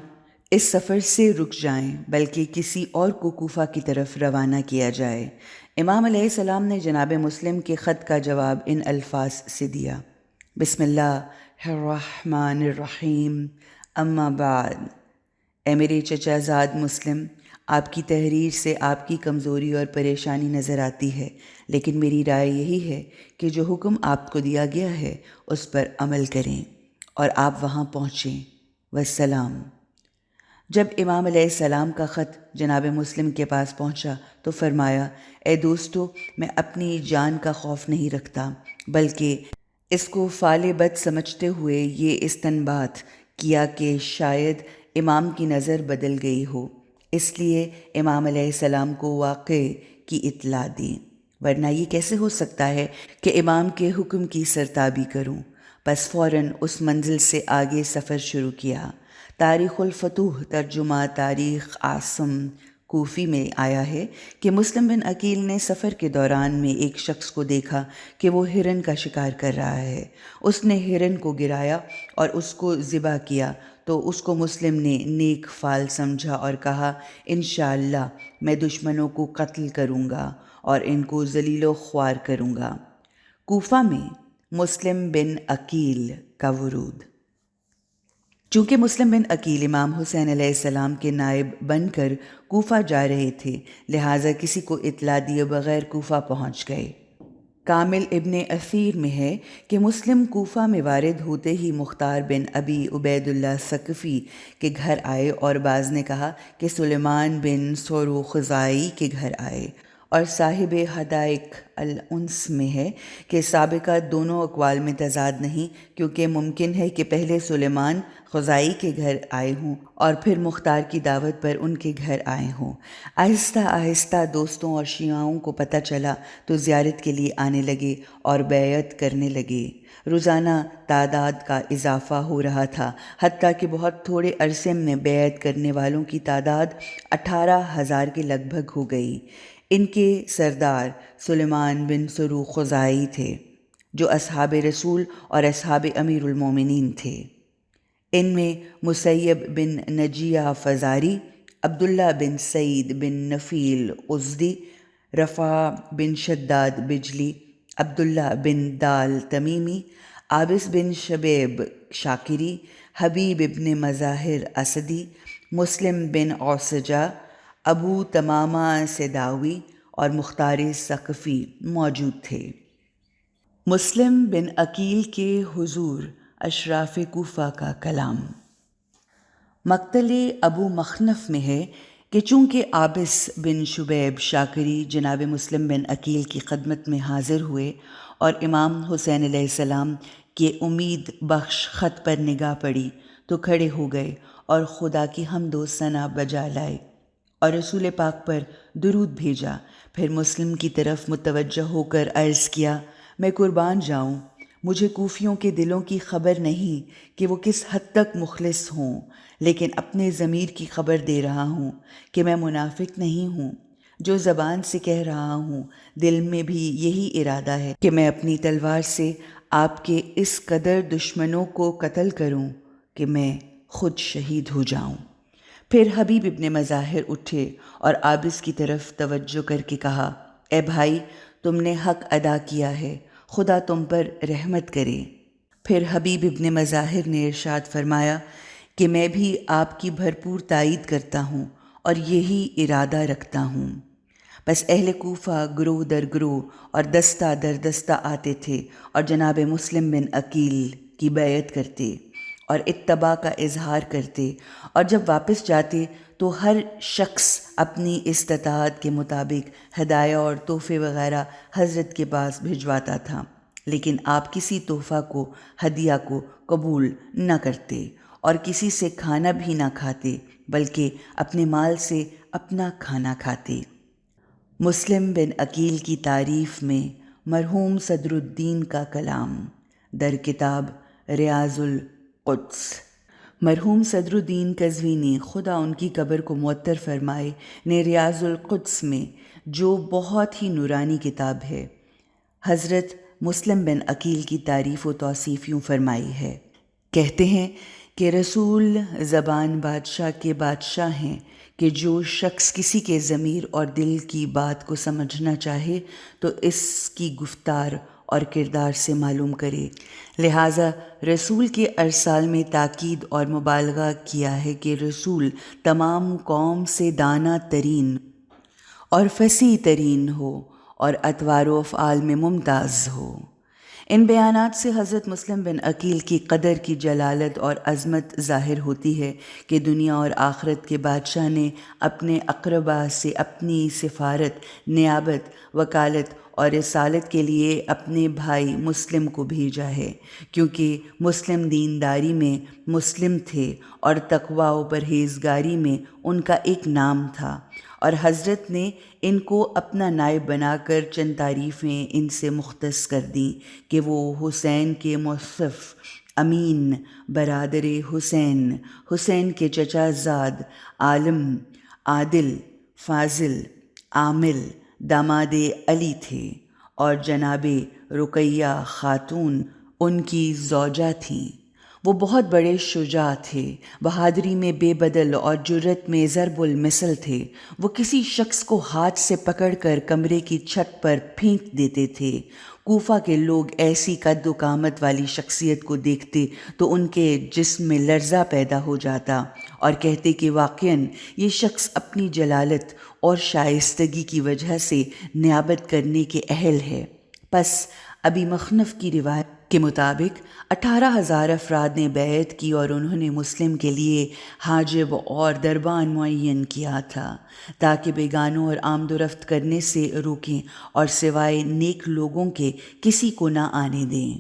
اس سفر سے رک جائیں، بلکہ کسی اور کو کوفہ کی طرف روانہ کیا جائے۔ امام علیہ السلام نے جناب مسلم کے خط کا جواب ان الفاظ سے دیا: بسم اللہ الرحمن الرحیم، اما بعد۔ اے میرے چچا زاد مسلم، آپ کی تحریر سے آپ کی کمزوری اور پریشانی نظر آتی ہے، لیکن میری رائے یہی ہے کہ جو حکم آپ کو دیا گیا ہے اس پر عمل کریں اور آپ وہاں پہنچیں۔ والسلام۔ جب امام علیہ السلام کا خط جناب مسلم کے پاس پہنچا تو فرمایا: اے دوستو، میں اپنی جان کا خوف نہیں رکھتا، بلکہ اس کو فعل بد سمجھتے ہوئے یہ استنباط کیا کہ شاید امام کی نظر بدل گئی ہو، اس لیے امام علیہ السلام کو واقعے کی اطلاع دی، ورنہ یہ کیسے ہو سکتا ہے کہ امام کے حکم کی سرتابی کروں۔ پس فوراً اس منزل سے آگے سفر شروع کیا۔ تاریخ الفتوح ترجمہ تاریخ عاصم کوفی میں آیا ہے کہ مسلم بن عقیل نے سفر کے دوران میں ایک شخص کو دیکھا کہ وہ ہرن کا شکار کر رہا ہے۔ اس نے ہرن کو گرایا اور اس کو ذبح کیا تو اس کو مسلم نے نیک فعل سمجھا اور کہا: انشاءاللہ میں دشمنوں کو قتل کروں گا اور ان کو ذلیل و خوار کروں گا۔ کوفہ میں مسلم بن عقیل کا ورود۔ چونکہ مسلم بن عقیل امام حسین علیہ السلام کے نائب بن کر کوفہ جا رہے تھے، لہٰذا کسی کو اطلاع دیے بغیر کوفہ پہنچ گئے۔ کامل ابن اثیر میں ہے کہ مسلم کوفہ میں وارد ہوتے ہی مختار بن ابی عبید اللہ ثقفی کے گھر آئے، اور بعض نے کہا کہ سلیمان بن سورو خزاعی کے گھر آئے، اور صاحب حدائق الانس میں ہے کہ سابقہ دونوں اقوال میں تضاد نہیں، کیونکہ ممکن ہے کہ پہلے سلیمان خزاعی کے گھر آئے ہوں اور پھر مختار کی دعوت پر ان کے گھر آئے ہوں۔ آہستہ آہستہ دوستوں اور شیعاؤں کو پتہ چلا تو زیارت کے لیے آنے لگے اور بیعت کرنے لگے۔ روزانہ تعداد کا اضافہ ہو رہا تھا، حتیٰ کہ بہت تھوڑے عرصے میں بیعت کرنے والوں کی تعداد 18,000 کے لگ بھگ ہو گئی۔ ان کے سردار سلیمان بن سرو خزاعی تھے، جو اصحاب رسول اور اصحاب امیر المومنین تھے۔ ان میں مسیب بن نجیہ فزاری، عبداللہ بن سعید بن نفیل ازدی، رفع بن شداد بجلی، عبداللہ بن دال تمیمی، عابس بن شبیب شاکری، حبیب ابن مظاہر اسدی، مسلم بن اوسجہ، ابو تمامہ سیداوی اور مختار ثقفی موجود تھے۔ مسلم بن عقیل کے حضور اشراف کوفہ کا کلام۔ مقتل ابو مخنف میں ہے کہ چونکہ عابس بن شبیب شاکری جناب مسلم بن عقیل کی خدمت میں حاضر ہوئے اور امام حسین علیہ السلام کے امید بخش خط پر نگاہ پڑی تو کھڑے ہو گئے اور خدا کی حمد و ثنا بجا لائے اور رسول پاک پر درود بھیجا۔ پھر مسلم کی طرف متوجہ ہو کر عرض کیا: میں قربان جاؤں، مجھے کوفیوں کے دلوں کی خبر نہیں کہ وہ کس حد تک مخلص ہوں، لیکن اپنے ضمیر کی خبر دے رہا ہوں کہ میں منافق نہیں ہوں۔ جو زبان سے کہہ رہا ہوں، دل میں بھی یہی ارادہ ہے کہ میں اپنی تلوار سے آپ کے اس قدر دشمنوں کو قتل کروں کہ میں خود شہید ہو جاؤں۔ پھر حبیب ابن مظاہر اٹھے اور عابس کی طرف توجہ کر کے کہا: اے بھائی، تم نے حق ادا کیا ہے، خدا تم پر رحمت کرے۔ پھر حبیب ابن مظاہر نے ارشاد فرمایا کہ میں بھی آپ کی بھرپور تائید کرتا ہوں اور یہی ارادہ رکھتا ہوں۔ بس اہل کوفہ گروہ در گروہ اور دستہ در دستہ آتے تھے اور جناب مسلم بن عقیل کی بیعت کرتے اور اتباع کا اظہار کرتے، اور جب واپس جاتے تو ہر شخص اپنی استطاعت کے مطابق ہدایہ اور تحفے وغیرہ حضرت کے پاس بھجواتا تھا، لیکن آپ کسی تحفہ کو، ہدیہ کو قبول نہ کرتے اور کسی سے کھانا بھی نہ کھاتے، بلکہ اپنے مال سے اپنا کھانا کھاتے۔ مسلم بن عقیل کی تعریف میں مرحوم صدر الدین کا کلام در کتاب ریاض القدس۔ مرحوم صدر الدین قزوینی خدا ان کی قبر کو معطر فرمائے نے ریاض القدس میں، جو بہت ہی نورانی کتاب ہے، حضرت مسلم بن عقیل کی تعریف و توصیف یوں فرمائی ہے۔ کہتے ہیں کہ رسول زبان بادشاہ کے بادشاہ ہیں کہ جو شخص کسی کے ضمیر اور دل کی بات کو سمجھنا چاہے تو اس کی گفتار اور کردار سے معلوم کرے، لہٰذا رسول کے ارسال میں تاکید اور مبالغہ کیا ہے کہ رسول تمام قوم سے دانا ترین اور فصیح ترین ہو اور اطوار و افعال میں ممتاز ہو۔ ان بیانات سے حضرت مسلم بن عقیل کی قدر کی جلالت اور عظمت ظاہر ہوتی ہے کہ دنیا اور آخرت کے بادشاہ نے اپنے اقربا سے اپنی سفارت، نیابت، وکالت اور رسالت کے لیے اپنے بھائی مسلم کو بھیجا ہے، کیونکہ مسلم دینداری میں مسلم تھے اور تقویٰ و پرہیزگاری میں ان کا ایک نام تھا، اور حضرت نے ان کو اپنا نائب بنا کر چند تعریفیں ان سے مختص کر دیں کہ وہ حسین کے مصف، امین، برادر حسین، حسین کے چچا زاد، عالم، عادل، فاضل، عامل، داماد علی تھے، اور جناب رقیہ خاتون ان کی زوجہ تھیں۔ وہ بہت بڑے شجاع تھے، بہادری میں بے بدل اور جرت میں ضرب المثل تھے۔ وہ کسی شخص کو ہاتھ سے پکڑ کر کمرے کی چھت پر پھینک دیتے تھے۔ کوفہ کے لوگ ایسی قد و قامت والی شخصیت کو دیکھتے تو ان کے جسم میں لرزہ پیدا ہو جاتا اور کہتے کہ واقعاً یہ شخص اپنی جلالت اور شائستگی کی وجہ سے نیابت کرنے کے اہل ہے۔ پس ابی مخنف کی روایت کے مطابق 18,000 افراد نے بیعت کی اور انہوں نے مسلم کے لیے حاجب اور دربان معین کیا تھا تاکہ بیگانوں اور آمد و رفت کرنے سے روکیں اور سوائے نیک لوگوں کے کسی کو نہ آنے دیں۔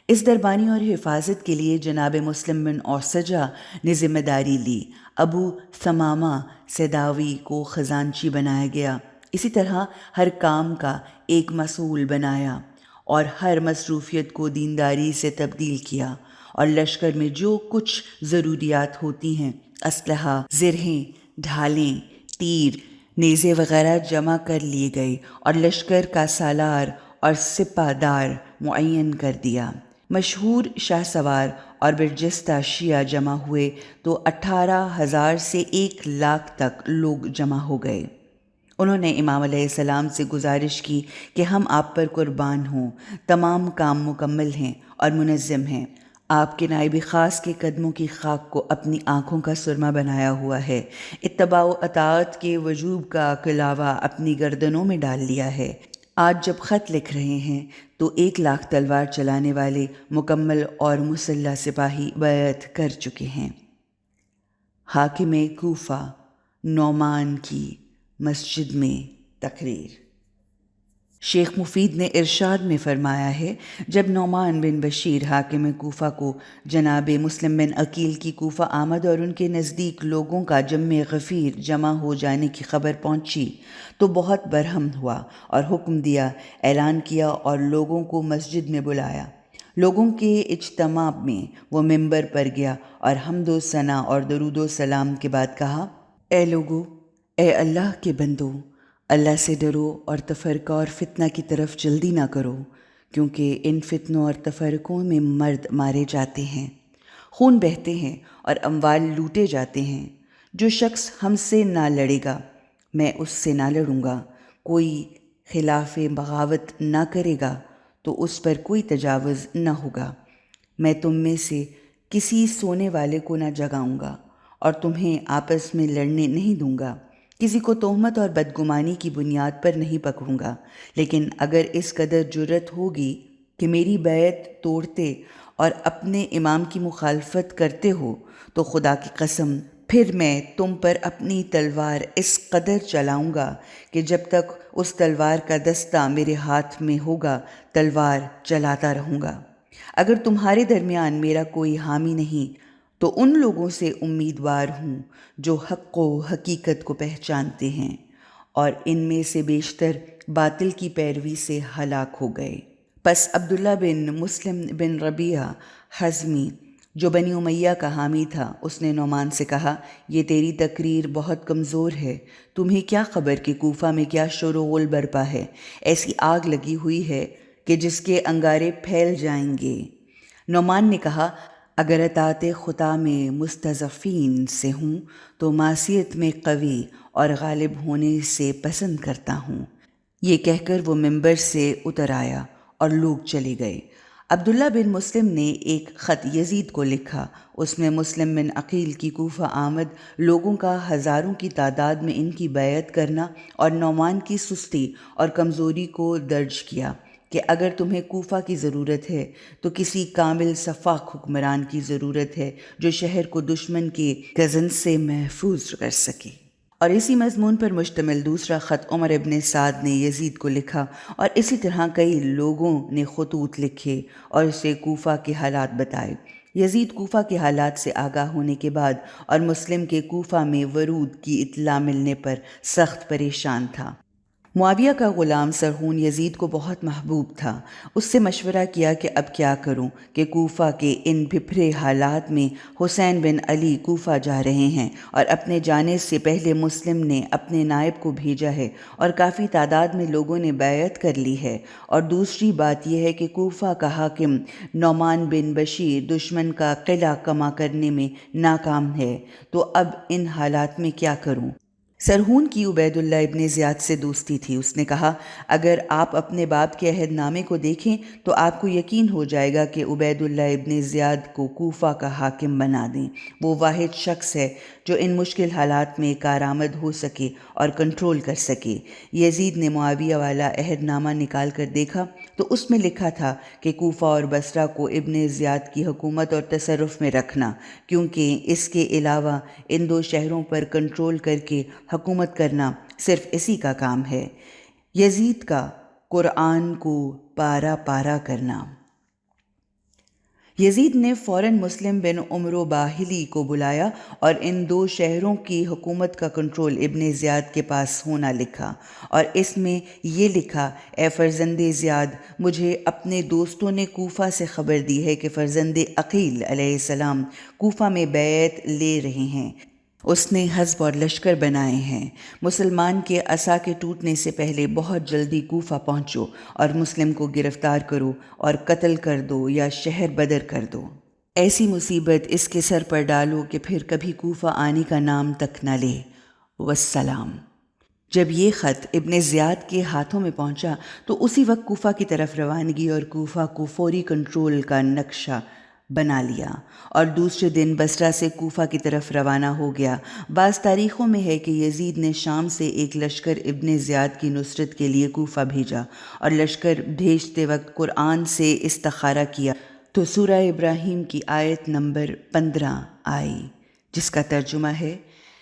اس دربانی اور حفاظت کے لیے جناب مسلم بن اوسجہ نے ذمہ داری لی۔ ابو ثمامہ سداوی کو خزانچی بنایا گیا۔ اسی طرح ہر کام کا ایک مسئول بنایا اور ہر مصروفیت کو دینداری سے تبدیل کیا، اور لشکر میں جو کچھ ضروریات ہوتی ہیں، اسلحہ، زرہیں، ڈھالیں، تیر، نیزے وغیرہ جمع کر لیے گئے اور لشکر کا سالار اور سپہ دار معین کر دیا۔ مشہور شاہ سوار اور برجستہ شیعہ جمع ہوئے تو 18,000 سے 1,00,000 تک لوگ جمع ہو گئے۔ انہوں نے امام علیہ السلام سے گزارش کی کہ ہم آپ پر قربان ہوں، تمام کام مکمل ہیں اور منظم ہیں۔ آپ کے نائب خاص کے قدموں کی خاک کو اپنی آنکھوں کا سرما بنایا ہوا ہے، اتباع و اطاعت کے وجوب کا کلاوہ اپنی گردنوں میں ڈال لیا ہے۔ آج جب خط لکھ رہے ہیں تو 1,00,000 تلوار چلانے والے مکمل اور مسلح سپاہی بیعت کر چکے ہیں۔ حاکم کوفہ نعمان کی مسجد میں تقریر۔ شیخ مفید نے ارشاد میں فرمایا ہے، جب نعمان بن بشیر حاکم کوفہ کو جناب مسلم بن عقیل کی کوفہ آمد اور ان کے نزدیک لوگوں کا جمع غفیر جمع ہو جانے کی خبر پہنچی تو بہت برہم ہوا اور حکم دیا، اعلان کیا اور لوگوں کو مسجد میں بلایا۔ لوگوں کے اجتماع میں وہ ممبر پر گیا اور حمد و ثنا اور درود و سلام کے بعد کہا، اے لوگو، اے اللہ کے بندو، اللہ سے ڈرو اور تفرقہ اور فتنہ کی طرف جلدی نہ کرو، کیونکہ ان فتنوں اور تفرقوں میں مرد مارے جاتے ہیں، خون بہتے ہیں اور اموال لوٹے جاتے ہیں۔ جو شخص ہم سے نہ لڑے گا میں اس سے نہ لڑوں گا، کوئی خلاف بغاوت نہ کرے گا تو اس پر کوئی تجاوز نہ ہوگا۔ میں تم میں سے کسی سونے والے کو نہ جگاؤں گا اور تمہیں آپس میں لڑنے نہیں دوں گا، کسی کو تہمت اور بدگمانی کی بنیاد پر نہیں پکڑوں گا، لیکن اگر اس قدر جرت ہوگی کہ میری بیعت توڑتے اور اپنے امام کی مخالفت کرتے ہو تو خدا کی قسم پھر میں تم پر اپنی تلوار اس قدر چلاؤں گا کہ جب تک اس تلوار کا دستہ میرے ہاتھ میں ہوگا تلوار چلاتا رہوں گا۔ اگر تمہارے درمیان میرا کوئی حامی نہیں تو ان لوگوں سے امیدوار ہوں جو حق و حقیقت کو پہچانتے ہیں، اور ان میں سے بیشتر باطل کی پیروی سے ہلاک ہو گئے۔ پس عبداللہ بن مسلم بن ربیعہ حزمی جو بنی امیہ کا حامی تھا، اس نے نعمان سے کہا، یہ تیری تقریر بہت کمزور ہے، تمہیں کیا خبر کہ کوفہ میں کیا شور و غل برپا ہے؟ ایسی آگ لگی ہوئی ہے کہ جس کے انگارے پھیل جائیں گے۔ نعمان نے کہا، اگر اطاعت خدا میں مستضعفین سے ہوں تو معصیت میں قوی اور غالب ہونے سے پسند کرتا ہوں۔ یہ کہہ کر وہ ممبر سے اتر آیا اور لوگ چلے گئے۔ عبداللہ بن مسلم نے ایک خط یزید کو لکھا، اس میں مسلم بن عقیل کی کوفہ آمد، لوگوں کا ہزاروں کی تعداد میں ان کی بیعت کرنا اور نعمان کی سستی اور کمزوری کو درج کیا کہ اگر تمہیں کوفہ کی ضرورت ہے تو کسی کامل سفاک حکمران کی ضرورت ہے جو شہر کو دشمن کے گزن سے محفوظ کر سکے۔ اور اسی مضمون پر مشتمل دوسرا خط عمر ابن سعد نے یزید کو لکھا، اور اسی طرح کئی لوگوں نے خطوط لکھے اور اسے کوفہ کے حالات بتائے۔ یزید کوفہ کے حالات سے آگاہ ہونے کے بعد اور مسلم کے کوفہ میں ورود کی اطلاع ملنے پر سخت پریشان تھا۔ معاویہ کا غلام سرحون یزید کو بہت محبوب تھا۔ اس سے مشورہ کیا کہ اب کیا کروں کہ کوفہ کے ان بھپھرے حالات میں حسین بن علی کوفہ جا رہے ہیں، اور اپنے جانے سے پہلے مسلم نے اپنے نائب کو بھیجا ہے اور کافی تعداد میں لوگوں نے بیعت کر لی ہے، اور دوسری بات یہ ہے کہ کوفہ کا حاکم نعمان بن بشیر دشمن کا قلعہ کما کرنے میں ناکام ہے، تو اب ان حالات میں کیا کروں؟ سرحون کی عبید اللہ ابن زیاد سے دوستی تھی۔ اس نے کہا، اگر آپ اپنے باپ کے عہد نامے کو دیکھیں تو آپ کو یقین ہو جائے گا کہ عبید اللہ ابن زیاد کو کوفہ کا حاکم بنا دیں۔ وہ واحد شخص ہے جو ان مشکل حالات میں کارآمد ہو سکے اور کنٹرول کر سکے۔ یزید نے معاویہ والا عہد نامہ نکال کر دیکھا تو اس میں لکھا تھا کہ کوفہ اور بصرہ کو ابن زیاد کی حکومت اور تصرف میں رکھنا، کیونکہ اس کے علاوہ ان دو شہروں پر کنٹرول کر کے حکومت کرنا صرف اسی کا کام ہے۔ یزید کا قرآن کو پارا پارا کرنا۔ یزید نے فوراً مسلم بن عمرو باہلی کو بلایا اور ان دو شہروں کی حکومت کا کنٹرول ابن زیاد کے پاس ہونا لکھا، اور اس میں یہ لکھا، اے فرزند زیاد، مجھے اپنے دوستوں نے کوفہ سے خبر دی ہے کہ فرزند عقیل علیہ السلام کوفہ میں بیعت لے رہے ہیں۔ اس نے حزب اور لشکر بنائے ہیں۔ مسلمان کے عصا کے ٹوٹنے سے پہلے بہت جلدی کوفہ پہنچو اور مسلم کو گرفتار کرو اور قتل کر دو یا شہر بدر کر دو۔ ایسی مصیبت اس کے سر پر ڈالو کہ پھر کبھی کوفہ آنے کا نام تک نہ لے۔ والسلام۔ جب یہ خط ابن زیاد کے ہاتھوں میں پہنچا تو اسی وقت کوفہ کی طرف روانگی اور کوفہ کو فوری کنٹرول کا نقشہ بنا لیا، اور دوسرے دن بصرہ سے کوفہ کی طرف روانہ ہو گیا۔ بعض تاریخوں میں ہے کہ یزید نے شام سے ایک لشکر ابن زیاد کی نصرت کے لیے کوفہ بھیجا، اور لشکر بھیجتے وقت قرآن سے استخارہ کیا تو سورہ ابراہیم کی آیت نمبر 15 آئی، جس کا ترجمہ ہے،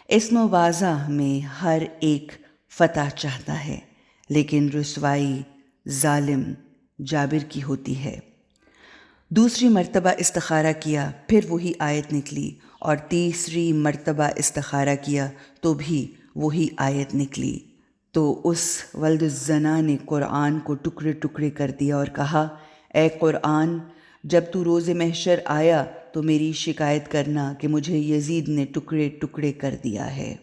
اسم و واضح میں ہر ایک فتح چاہتا ہے لیکن رسوائی ظالم جابر کی ہوتی ہے۔ دوسری مرتبہ استخارہ کیا، پھر وہی آیت نکلی، اور تیسری مرتبہ استخارہ کیا تو بھی وہی آیت نکلی۔ تو اس ولد الزنا نے قرآن کو ٹکڑے ٹکڑے کر دیا اور کہا، اے قرآن، جب تو روز محشر آیا تو میری شکایت کرنا کہ مجھے یزید نے ٹکڑے ٹکڑے کر دیا ہے۔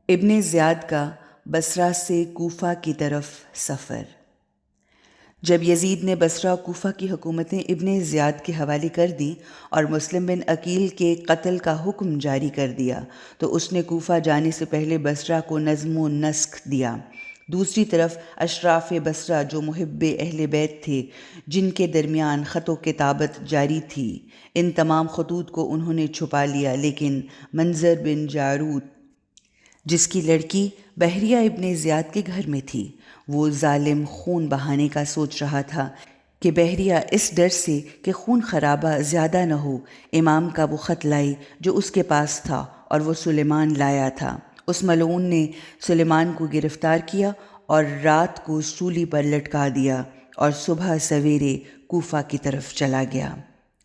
ابن زیاد کا بصرہ سے کوفہ کی طرف سفر۔ جب یزید نے بصرہ و کوفہ کی حکومتیں ابن زیاد کے حوالے کر دیں اور مسلم بن عقیل کے قتل کا حکم جاری کر دیا تو اس نے کوفہ جانے سے پہلے بصرہ کو نظم و نسق دیا۔ دوسری طرف اشراف بصرہ جو محب اہل بیت تھے، جن کے درمیان خط و کتابت جاری تھی، ان تمام خطوط کو انہوں نے چھپا لیا، لیکن منظر بن جاروت جس کی لڑکی بحریہ ابن زیاد کے گھر میں تھی، وہ ظالم خون بہانے کا سوچ رہا تھا کہ بحریہ اس ڈر سے کہ خون خرابہ زیادہ نہ ہو، امام کا وہ خط لائی جو اس کے پاس تھا اور وہ سلیمان لایا تھا۔ اس ملعون نے سلیمان کو گرفتار کیا اور رات کو سولی پر لٹکا دیا اور صبح سویرے کوفہ کی طرف چلا گیا۔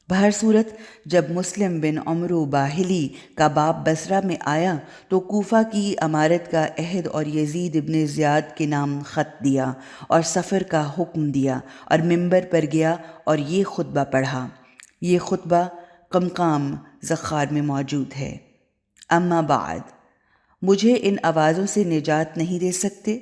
بہر صورت جب مسلم بن عمرو باہلی کا باپ بصرہ میں آیا تو کوفہ کی امارت کا عہد اور یزید ابن زیاد کے نام خط دیا اور سفر کا حکم دیا اور منبر پر گیا اور یہ خطبہ پڑھا۔ یہ خطبہ قمقام زخار میں موجود ہے۔ اما بعد، مجھے ان آوازوں سے نجات نہیں دے سکتے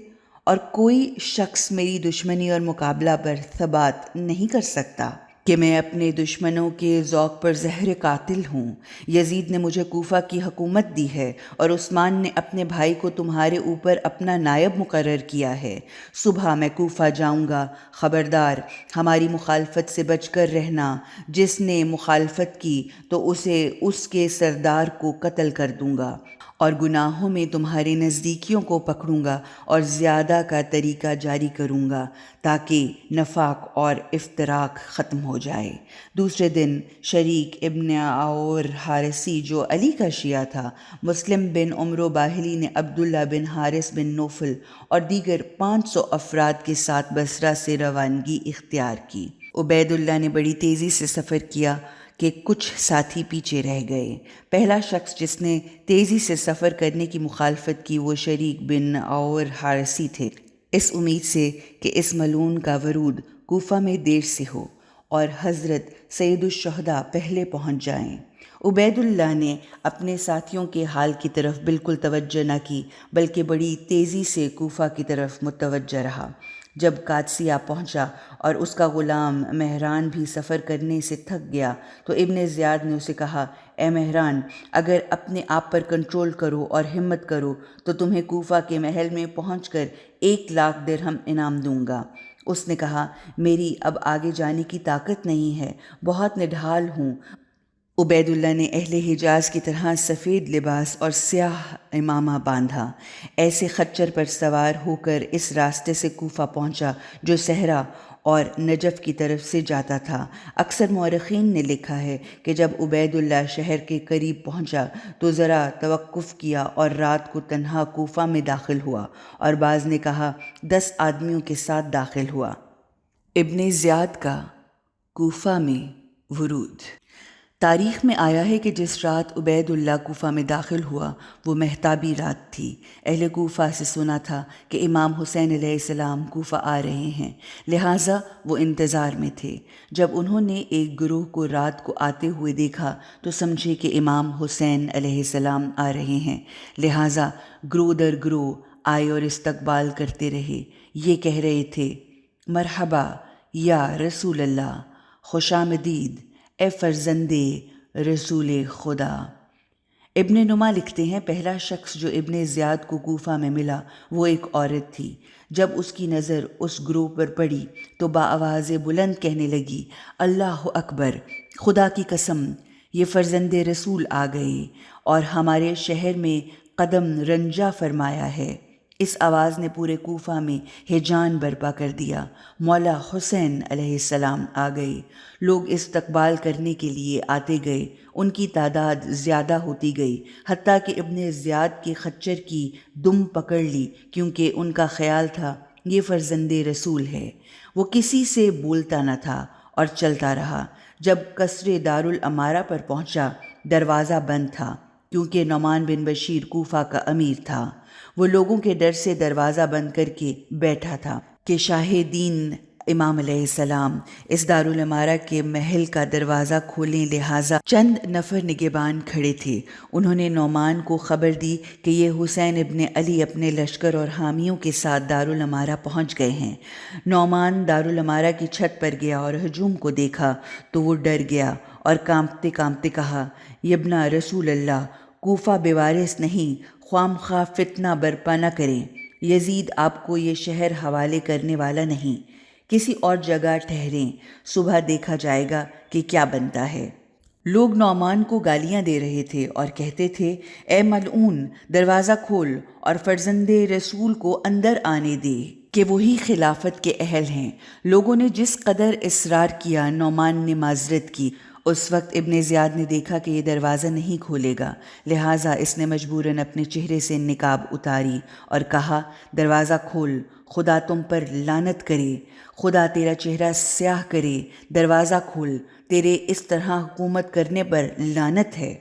اور کوئی شخص میری دشمنی اور مقابلہ پر ثبات نہیں کر سکتا کہ میں اپنے دشمنوں کے ذوق پر زہر قاتل ہوں۔ یزید نے مجھے کوفہ کی حکومت دی ہے اور عثمان نے اپنے بھائی کو تمہارے اوپر اپنا نائب مقرر کیا ہے۔ صبح میں کوفہ جاؤں گا، خبردار ہماری مخالفت سے بچ کر رہنا۔ جس نے مخالفت کی تو اسے اس کے سردار کو قتل کر دوں گا اور گناہوں میں تمہارے نزدیکیوں کو پکڑوں گا اور زیادہ کا طریقہ جاری کروں گا تاکہ نفاق اور افتراق ختم ہو جائے۔ دوسرے دن شریک ابن عور حارثی جو علی کا شیعہ تھا، مسلم بن عمرو باہلی نے عبداللہ بن حارث بن نوفل اور دیگر 500 افراد کے ساتھ بصرہ سے روانگی اختیار کی۔ عبید اللہ نے بڑی تیزی سے سفر کیا کہ کچھ ساتھی پیچھے رہ گئے۔ پہلا شخص جس نے تیزی سے سفر کرنے کی مخالفت کی وہ شریک بن عور حارثی تھے، اس امید سے کہ اس ملعون کا ورود کوفہ میں دیر سے ہو اور حضرت سید الشہداء پہلے پہنچ جائیں۔ عبید اللہ نے اپنے ساتھیوں کے حال کی طرف بالکل توجہ نہ کی بلکہ بڑی تیزی سے کوفہ کی طرف متوجہ رہا۔ جب قادسیہ پہنچا اور اس کا غلام مہران بھی سفر کرنے سے تھک گیا تو ابن زیاد نے اسے کہا، اے مہران، اگر اپنے آپ پر کنٹرول کرو اور ہمت کرو تو تمہیں کوفہ کے محل میں پہنچ کر 1,00,000 درہم انعام دوں گا۔ اس نے کہا، میری اب آگے جانے کی طاقت نہیں ہے، بہت نڈھال ہوں۔ عبید اللہ نے اہل حجاز کی طرح سفید لباس اور سیاہ امامہ باندھا، ایسے خچر پر سوار ہو کر اس راستے سے کوفہ پہنچا جو صحرا اور نجف کی طرف سے جاتا تھا۔ اکثر مورخین نے لکھا ہے کہ جب عبید اللہ شہر کے قریب پہنچا تو ذرا توقف کیا اور رات کو تنہا کوفہ میں داخل ہوا، اور بعض نے کہا 10 آدمیوں کے ساتھ داخل ہوا۔ ابن زیاد کا کوفہ میں ورود۔ تاریخ میں آیا ہے کہ جس رات عبید اللہ کوفہ میں داخل ہوا وہ مہتابی رات تھی۔ اہل کوفہ سے سنا تھا کہ امام حسین علیہ السلام کوفہ آ رہے ہیں، لہٰذا وہ انتظار میں تھے۔ جب انہوں نے ایک گروہ کو رات کو آتے ہوئے دیکھا تو سمجھے کہ امام حسین علیہ السلام آ رہے ہیں، لہٰذا گروہ در گروہ آئے اور استقبال کرتے رہے۔ یہ کہہ رہے تھے، مرحبا یا رسول اللہ، خوش آمدید اے فرزند رسول خدا۔ ابن نما لکھتے ہیں، پہلا شخص جو ابن زیاد کو کوفہ میں ملا وہ ایک عورت تھی۔ جب اس کی نظر اس گروہ پر پڑی تو بآواز بلند کہنے لگی، اللہ اکبر، خدا کی قسم، یہ فرزند رسول آ گئے اور ہمارے شہر میں قدم رنجا فرمایا ہے۔ اس آواز نے پورے کوفہ میں ہیجان برپا کر دیا۔ مولا حسین علیہ السلام آ گئے۔ لوگ استقبال کرنے کے لیے آتے گئے، ان کی تعداد زیادہ ہوتی گئی، حتیٰ کہ ابن زیاد کے خچر کی دم پکڑ لی، کیونکہ ان کا خیال تھا یہ فرزند رسول ہے۔ وہ کسی سے بولتا نہ تھا اور چلتا رہا۔ جب قصر دارالامارہ پر پہنچا دروازہ بند تھا، کیونکہ نعمان بن بشیر کوفہ کا امیر تھا۔ وہ لوگوں کے ڈر سے دروازہ بند کر کے بیٹھا تھا کہ شاہ دین امام علیہ السلام اس دارالامارہ کے محل کا دروازہ کھولیں، لہٰذا چند نفر نگہبان کھڑے تھے۔ انہوں نے نعمان کو خبر دی کہ یہ حسین ابن علی اپنے لشکر اور حامیوں کے ساتھ دارالامارہ پہنچ گئے ہیں۔ نعمان دارالامارہ کی چھت پر گیا اور ہجوم کو دیکھا تو وہ ڈر گیا اور کانپتے کانپتے کہا، یبنا رسول اللہ، کوفہ بے وارث نہیں، خواہ مخواہ فتنہ برپا نہ کریں۔ یزید آپ کو یہ شہر حوالے کرنے والا نہیں، کسی اور جگہ ٹھہریں، صبح دیکھا جائے گا کہ کیا بنتا ہے۔ لوگ نعمان کو گالیاں دے رہے تھے اور کہتے تھے، اے ملعون، دروازہ کھول اور فرزند رسول کو اندر آنے دے کہ وہی خلافت کے اہل ہیں۔ لوگوں نے جس قدر اصرار کیا، نعمان نے معذرت کی۔ اس وقت ابن زیاد نے دیکھا کہ یہ دروازہ نہیں کھولے گا، لہٰذا اس نے مجبوراً اپنے چہرے سے نقاب اتاری اور کہا، دروازہ کھول، خدا تم پر لعنت کرے، خدا تیرا چہرہ سیاہ کرے، دروازہ کھول، تیرے اس طرح حکومت کرنے پر لعنت ہے۔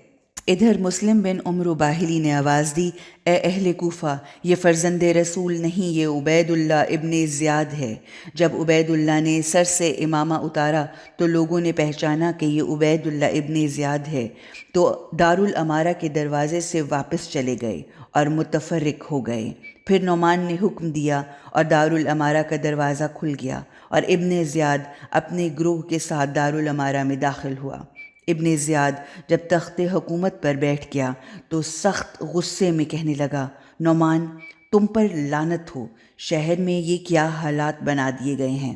ادھر مسلم بن عمرو باہلی نے آواز دی، اے اہل کوفہ، یہ فرزند رسول نہیں، یہ عبید اللہ ابن زیاد ہے۔ جب عبید اللہ نے سر سے امامہ اتارا تو لوگوں نے پہچانا کہ یہ عبید اللہ ابن زیاد ہے، تو دارالامارہ کے دروازے سے واپس چلے گئے اور متفرق ہو گئے۔ پھر نعمان نے حکم دیا اور دارالامارہ کا دروازہ کھل گیا اور ابن زیاد اپنے گروہ کے ساتھ دارالامارہ میں داخل ہوا۔ ابن زیاد جب تخت حکومت پر بیٹھ گیا تو سخت غصے میں کہنے لگا، نعمان، تم پر لعنت ہو، شہر میں یہ کیا حالات بنا دیے گئے ہیں۔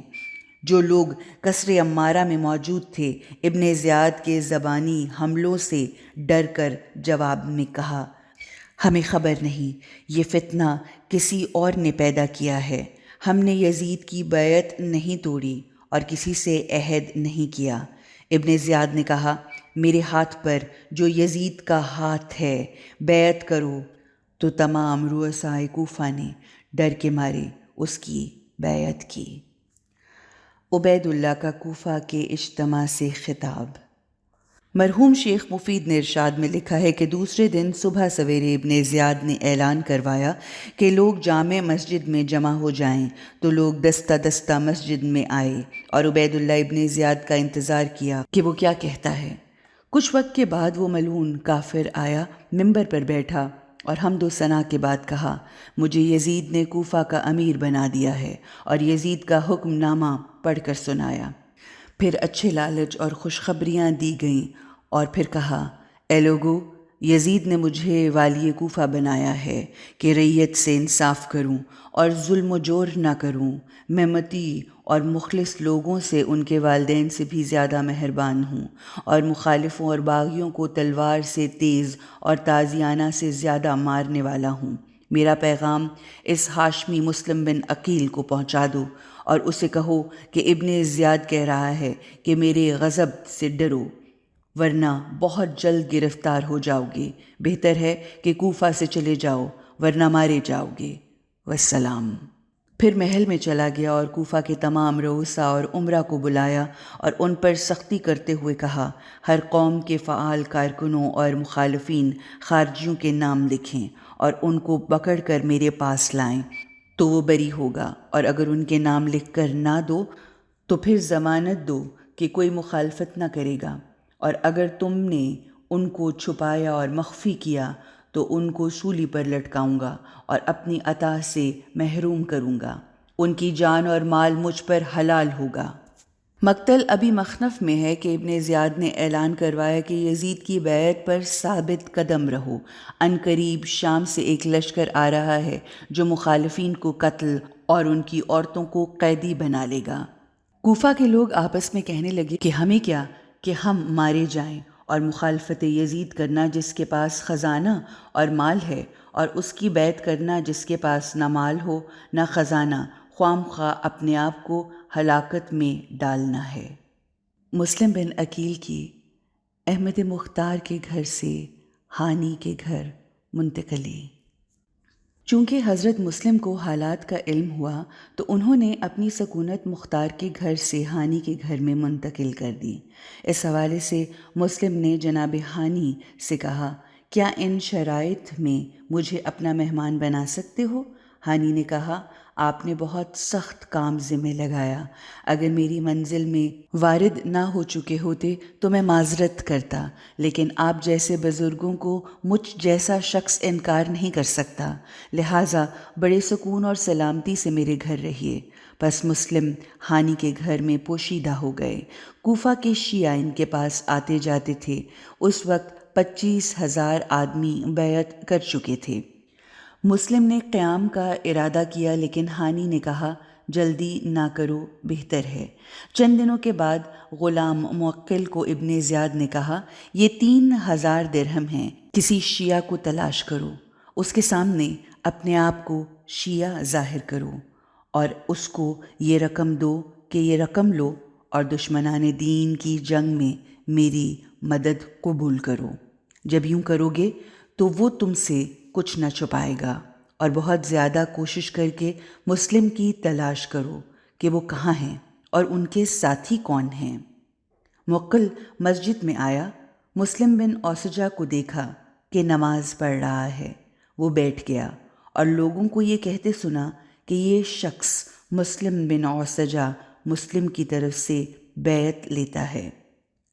جو لوگ قصر عمارہ میں موجود تھے، ابن زیاد کے زبانی حملوں سے ڈر کر جواب میں کہا، ہمیں خبر نہیں، یہ فتنہ کسی اور نے پیدا کیا ہے۔ ہم نے یزید کی بیعت نہیں توڑی اور کسی سے عہد نہیں کیا۔ ابن زیاد نے کہا، میرے ہاتھ پر جو یزید کا ہاتھ ہے، بیعت کرو۔ تو تمام رؤسائے کوفہ نے ڈر کے مارے اس کی بیعت کی۔ عبید اللہ کا کوفہ کے اجتماع سے خطاب۔ مرحوم شیخ مفید نے ارشاد میں لکھا ہے کہ دوسرے دن صبح سویرے ابن زیاد نے اعلان کروایا کہ لوگ جامع مسجد میں جمع ہو جائیں، تو لوگ دستہ دستہ مسجد میں آئے اور عبید اللہ ابن زیاد کا انتظار کیا کہ وہ کیا کہتا ہے۔ کچھ وقت کے بعد وہ ملعون کافر آیا، منبر پر بیٹھا اور حمد و ثنا کے بعد کہا، مجھے یزید نے کوفہ کا امیر بنا دیا ہے، اور یزید کا حکم نامہ پڑھ کر سنایا۔ پھر اچھے لالچ اور خوشخبریاں دی گئیں اور پھر کہا، اے لوگو، یزید نے مجھے والی کوفہ بنایا ہے کہ رعیت سے انصاف کروں اور ظلم و جور نہ کروں۔ میں مطیع اور مخلص لوگوں سے ان کے والدین سے بھی زیادہ مہربان ہوں، اور مخالفوں اور باغیوں کو تلوار سے تیز اور تازیانہ سے زیادہ مارنے والا ہوں۔ میرا پیغام اس ہاشمی مسلم بن عقیل کو پہنچا دو اور اسے کہو کہ ابن زیاد کہہ رہا ہے کہ میرے غضب سے ڈرو، ورنہ بہت جلد گرفتار ہو جاؤ گے۔ بہتر ہے کہ کوفہ سے چلے جاؤ، ورنہ مارے جاؤ گے۔ والسلام۔ پھر محل میں چلا گیا اور کوفہ کے تمام رؤساء اور امراء کو بلایا اور ان پر سختی کرتے ہوئے کہا، ہر قوم کے فعال کارکنوں اور مخالفین خارجیوں کے نام لکھیں اور ان کو پکڑ کر میرے پاس لائیں تو وہ بری ہوگا، اور اگر ان کے نام لکھ کر نہ دو تو پھر ضمانت دو کہ کوئی مخالفت نہ کرے گا، اور اگر تم نے ان کو چھپایا اور مخفی کیا تو ان کو سولی پر لٹکاؤں گا اور اپنی عطا سے محروم کروں گا۔ ان کی جان اور مال مجھ پر حلال ہوگا۔ مقتل ابی مخنف میں ہے کہ ابن زیاد نے اعلان کروایا کہ یزید کی بیعت پر ثابت قدم رہو، عن قریب شام سے ایک لشکر آ رہا ہے جو مخالفین کو قتل اور ان کی عورتوں کو قیدی بنا لے گا۔ کوفہ کے لوگ آپس میں کہنے لگے کہ ہمیں کیا کہ ہم مارے جائیں، اور مخالفت یزید کرنا جس کے پاس خزانہ اور مال ہے، اور اس کی بیعت کرنا جس کے پاس نہ مال ہو نہ خزانہ، خواہ خواہ اپنے آپ کو ہلاکت میں ڈالنا ہے۔ مسلم بن عقیل کی احمد مختار کے گھر سے ہانی کے گھر منتقلی۔ چونکہ حضرت مسلم کو حالات کا علم ہوا تو انہوں نے اپنی سکونت مختار کے گھر سے ہانی کے گھر میں منتقل کر دی۔ اس حوالے سے مسلم نے جناب ہانی سے کہا، کیا ان شرائط میں مجھے اپنا مہمان بنا سکتے ہو؟ ہانی نے کہا، آپ نے بہت سخت کام ذمہ لگایا، اگر میری منزل میں وارد نہ ہو چکے ہوتے تو میں معذرت کرتا، لیکن آپ جیسے بزرگوں کو مجھ جیسا شخص انکار نہیں کر سکتا، لہٰذا بڑے سکون اور سلامتی سے میرے گھر رہیے۔ پس مسلم ہانی کے گھر میں پوشیدہ ہو گئے۔ کوفہ کے شیعہ ان کے پاس آتے جاتے تھے۔ اس وقت 25,000 آدمی بیعت کر چکے تھے۔ مسلم نے قیام کا ارادہ کیا، لیکن ہانی نے کہا جلدی نہ کرو، بہتر ہے۔ چند دنوں کے بعد غلام موکل کو ابن زیاد نے کہا یہ 3000 درہم ہیں، کسی شیعہ کو تلاش کرو، اس کے سامنے اپنے آپ کو شیعہ ظاہر کرو اور اس کو یہ رقم دو کہ یہ رقم لو اور دشمنان دین کی جنگ میں میری مدد قبول کرو۔ جب یوں کرو گے تو وہ تم سے کچھ نہ چھپائے گا، اور بہت زیادہ کوشش کر کے مسلم کی تلاش کرو کہ وہ کہاں ہیں اور ان کے ساتھی کون ہیں۔ موکل مسجد میں آیا، مسلم بن اوسجہ کو دیکھا کہ نماز پڑھ رہا ہے۔ وہ بیٹھ گیا اور لوگوں کو یہ کہتے سنا کہ یہ شخص مسلم بن اوسجہ مسلم کی طرف سے بیعت لیتا ہے۔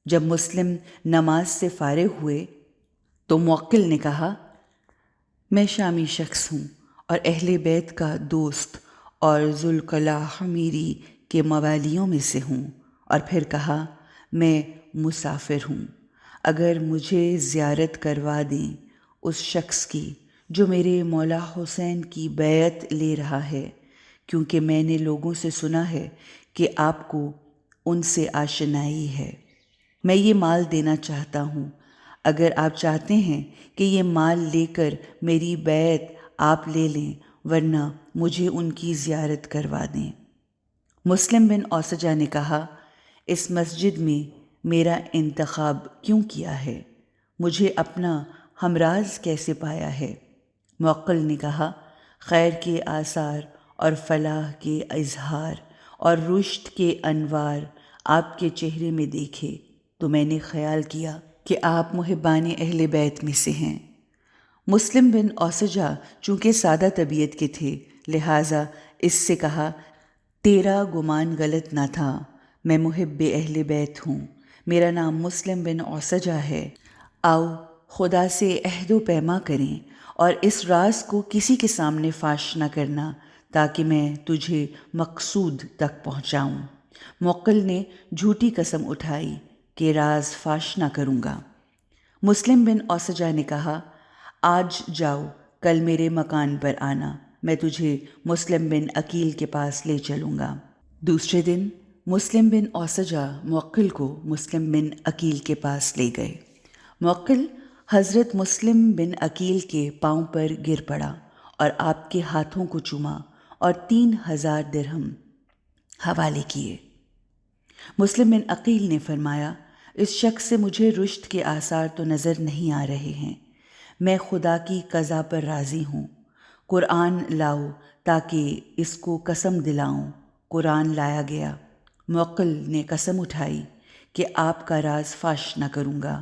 جب مسلم نماز سے فارغ ہوئے تو موکل نے کہا میں شامی شخص ہوں اور اہل بیت کا دوست اور ذوالقلع حمیری کے موالیوں میں سے ہوں، اور پھر کہا میں مسافر ہوں، اگر مجھے زیارت کروا دیں اس شخص کی جو میرے مولا حسین کی بیعت لے رہا ہے، کیونکہ میں نے لوگوں سے سنا ہے کہ آپ کو ان سے آشنائی ہے۔ میں یہ مال دینا چاہتا ہوں، اگر آپ چاہتے ہیں کہ یہ مال لے کر میری بیعت آپ لے لیں، ورنہ مجھے ان کی زیارت کروا دیں۔ مسلم بن اوسجہ نے کہا اس مسجد میں میرا انتخاب کیوں کیا ہے؟ مجھے اپنا ہمراز کیسے پایا ہے؟ موکل نے کہا خیر کے آثار اور فلاح کے اظہار اور رشد کے انوار آپ کے چہرے میں دیکھے تو میں نے خیال کیا کہ آپ محبان اہل بیت میں سے ہیں۔ مسلم بن اوسجہ چونکہ سادہ طبیعت کے تھے، لہٰذا اس سے کہا تیرا گمان غلط نہ تھا، میں محب اہل بیت ہوں، میرا نام مسلم بن اوسجہ ہے۔ آؤ خدا سے عہد و پیما کریں اور اس راز کو کسی کے سامنے فاش نہ کرنا تاکہ میں تجھے مقصود تک پہنچاؤں۔ موکل نے جھوٹی قسم اٹھائی کہ راز فاش نہ کروں گا۔ مسلم بن اوسجہ نے کہا آج جاؤ، کل میرے مکان پر آنا، میں تجھے مسلم بن عقیل کے پاس لے چلوں گا۔ دوسرے دن مسلم بن اوسجہ موکل کو مسلم بن عقیل کے پاس لے گئے۔ موکل حضرت مسلم بن عقیل کے پاؤں پر گر پڑا اور آپ کے ہاتھوں کو چوما اور 3000 درہم حوالے کیے۔ مسلم بن عقیل نے فرمایا اس شخص سے مجھے رشد کے آثار تو نظر نہیں آ رہے ہیں، میں خدا کی قضا پر راضی ہوں، قرآن لاؤ تاکہ اس کو قسم دلاؤں۔ قرآن لایا گیا۔ موکل نے قسم اٹھائی کہ آپ کا راز فاش نہ کروں گا،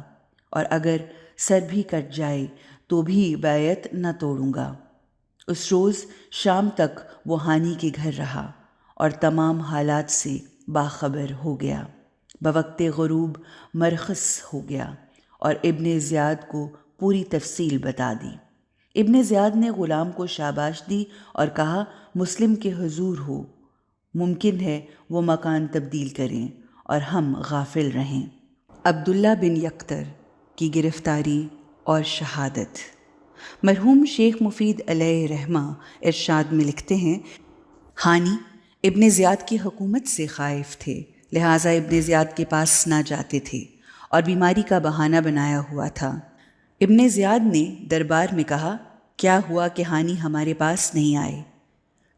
اور اگر سر بھی کٹ جائے تو بھی بیعت نہ توڑوں گا۔ اس روز شام تک وہ ہانی کے گھر رہا اور تمام حالات سے باخبر ہو گیا۔ بوقت غروب مرخص ہو گیا اور ابن زیاد کو پوری تفصیل بتا دی۔ ابن زیاد نے غلام کو شاباش دی اور کہا مسلم کے حضور ہو، ممکن ہے وہ مکان تبدیل کریں اور ہم غافل رہیں۔ عبداللہ بن یکتر کی گرفتاری اور شہادت۔ مرحوم شیخ مفید علیہ رحمہ ارشاد میں لکھتے ہیں ہانی ابن زیاد کی حکومت سے خائف تھے، لہٰذا ابن زیاد کے پاس نہ جاتے تھے اور بیماری کا بہانہ بنایا ہوا تھا۔ ابن زیاد نے دربار میں کہا کیا ہوا کہ ہانی ہمارے پاس نہیں آئے؟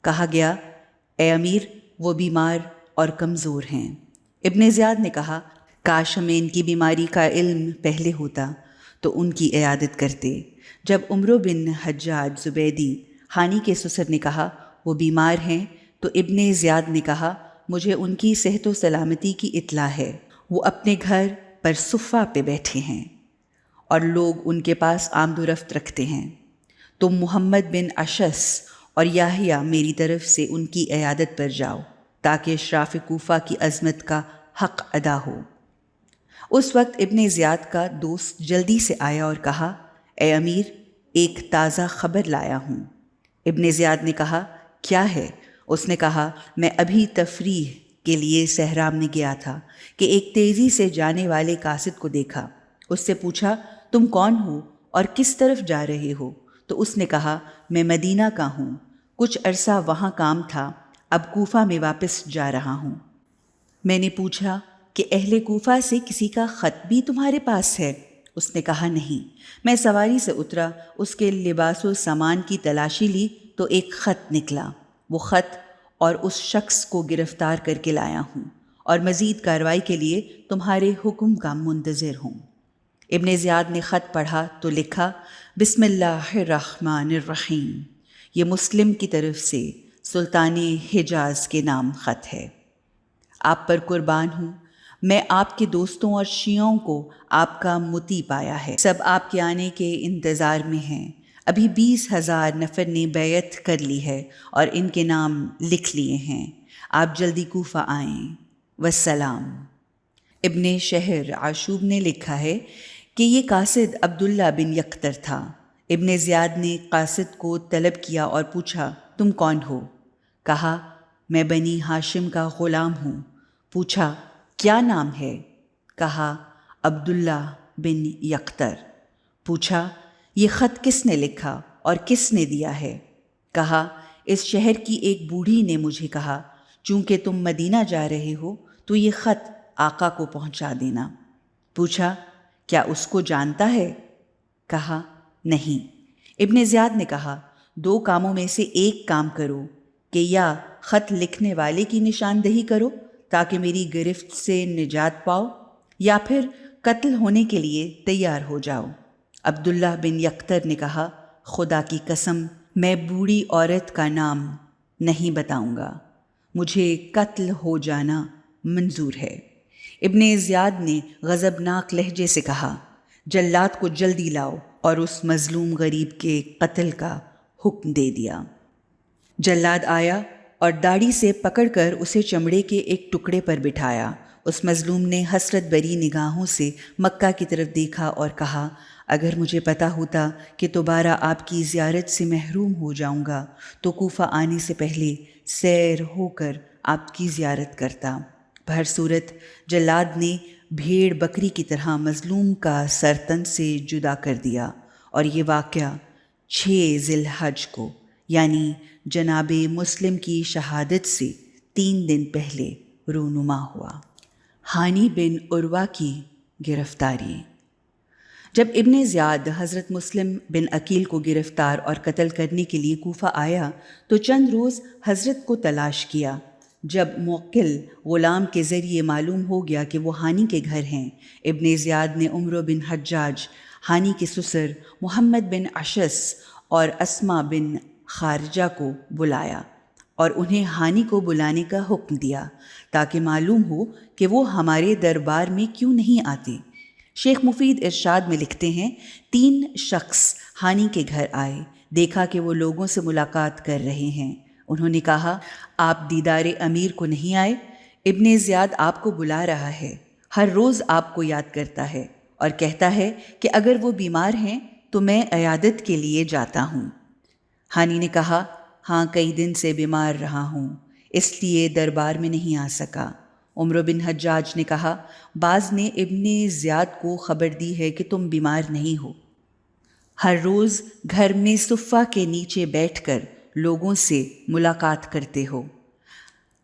کہا گیا اے امیر وہ بیمار اور کمزور ہیں۔ ابن زیاد نے کہا کاش ہمیں ان کی بیماری کا علم پہلے ہوتا تو ان کی عیادت کرتے۔ جب عمرو بن حجاج زبیدی ہانی کے سسر نے کہا وہ بیمار ہیں تو ابن زیاد نے کہا مجھے ان کی صحت و سلامتی کی اطلاع ہے، وہ اپنے گھر پر صفہ پہ بیٹھے ہیں اور لوگ ان کے پاس آمد و رفت رکھتے ہیں، تم محمد بن اشعث اور یحییٰ میری طرف سے ان کی عیادت پر جاؤ تاکہ اشراف کوفہ کی عظمت کا حق ادا ہو۔ اس وقت ابن زیاد کا دوست جلدی سے آیا اور کہا اے امیر ایک تازہ خبر لایا ہوں۔ ابن زیاد نے کہا کیا ہے؟ اس نے کہا میں ابھی تفریح کے لیے صحرا میں گیا تھا کہ ایک تیزی سے جانے والے قاصد کو دیکھا، اس سے پوچھا تم کون ہو اور کس طرف جا رہے ہو؟ تو اس نے کہا میں مدینہ کا ہوں، کچھ عرصہ وہاں کام تھا، اب کوفہ میں واپس جا رہا ہوں۔ میں نے پوچھا کہ اہل کوفہ سے کسی کا خط بھی تمہارے پاس ہے؟ اس نے کہا نہیں۔ میں سواری سے اترا، اس کے لباس و سامان کی تلاشی لی تو ایک خط نکلا۔ وہ خط اور اس شخص کو گرفتار کر کے لایا ہوں اور مزید کارروائی کے لیے تمہارے حکم کا منتظر ہوں۔ ابن زیاد نے خط پڑھا تو لکھا بسم اللہ الرحمن الرحیم۔ یہ مسلم کی طرف سے سلطان حجاز کے نام خط ہے۔ آپ پر قربان ہوں، میں آپ کے دوستوں اور شیعوں کو آپ کا مطیع پایا ہے، سب آپ کے آنے کے انتظار میں ہیں۔ ابھی 20,000 نفر نے بیعت کر لی ہے اور ان کے نام لکھ لیے ہیں۔ آپ جلدی کوفہ آئیں۔ والسلام۔ ابن شہر عاشوب نے لکھا ہے کہ یہ قاصد عبداللہ بن یقطر تھا۔ ابن زیاد نے قاصد کو طلب کیا اور پوچھا تم کون ہو؟ کہا میں بنی ہاشم کا غلام ہوں۔ پوچھا کیا نام ہے؟ کہا عبداللہ بن یقطر۔ پوچھا یہ خط کس نے لکھا اور کس نے دیا ہے؟ کہا اس شہر کی ایک بوڑھی نے مجھے کہا چونکہ تم مدینہ جا رہے ہو تو یہ خط آقا کو پہنچا دینا۔ پوچھا کیا اس کو جانتا ہے؟ کہا نہیں۔ ابن زیاد نے کہا 2 کاموں میں سے ایک کام کرو کہ یا خط لکھنے والے کی نشاندہی کرو تاکہ میری گرفت سے نجات پاؤ، یا پھر قتل ہونے کے لیے تیار ہو جاؤ۔ عبداللہ بن یقطر نے کہا خدا کی قسم میں بوڑھی عورت کا نام نہیں بتاؤں گا، مجھے قتل ہو جانا منظور ہے۔ ابن زیاد نے غضبناک لہجے سے کہا جلاد کو جلدی لاؤ اور اس مظلوم غریب کے قتل کا حکم دے دیا۔ جلاد آیا اور داڑھی سے پکڑ کر اسے چمڑے کے ایک ٹکڑے پر بٹھایا۔ اس مظلوم نے حسرت بری نگاہوں سے مکہ کی طرف دیکھا اور کہا اگر مجھے پتا ہوتا کہ دوبارہ آپ کی زیارت سے محروم ہو جاؤں گا تو کوفہ آنے سے پہلے سیر ہو کر آپ کی زیارت کرتا۔ بہر صورت جلاد نے بھیڑ بکری کی طرح مظلوم کا سر تن سے جدا کر دیا، اور یہ واقعہ 6 ذی الحج کو یعنی جناب مسلم کی شہادت سے 3 دن پہلے رونما ہوا۔ ہانی بن عروہ کی گرفتاری۔ جب ابن زیاد حضرت مسلم بن عقیل کو گرفتار اور قتل کرنے کے لیے کوفہ آیا تو چند روز حضرت کو تلاش کیا۔ جب موکل غلام کے ذریعے معلوم ہو گیا کہ وہ ہانی کے گھر ہیں، ابن زیاد نے عمرو بن حجاج، ہانی کے سسر محمد بن اشس اور اسما بن خارجہ کو بلایا اور انہیں ہانی کو بلانے کا حکم دیا تاکہ معلوم ہو کہ وہ ہمارے دربار میں کیوں نہیں آتے۔ شیخ مفید ارشاد میں لکھتے ہیں 3 شخص ہانی کے گھر آئے، دیکھا کہ وہ لوگوں سے ملاقات کر رہے ہیں۔ انہوں نے کہا آپ دیدار امیر کو نہیں آئے؟ ابن زیاد آپ کو بلا رہا ہے، ہر روز آپ کو یاد کرتا ہے اور کہتا ہے کہ اگر وہ بیمار ہیں تو میں عیادت کے لیے جاتا ہوں۔ ہانی نے کہا ہاں کئی دن سے بیمار رہا ہوں اس لیے دربار میں نہیں آ سکا۔ عمرو بن حجاج نے کہا بعض نے ابن زیاد کو خبر دی ہے کہ تم بیمار نہیں ہو، ہر روز گھر میں صفہ کے نیچے بیٹھ کر لوگوں سے ملاقات کرتے ہو،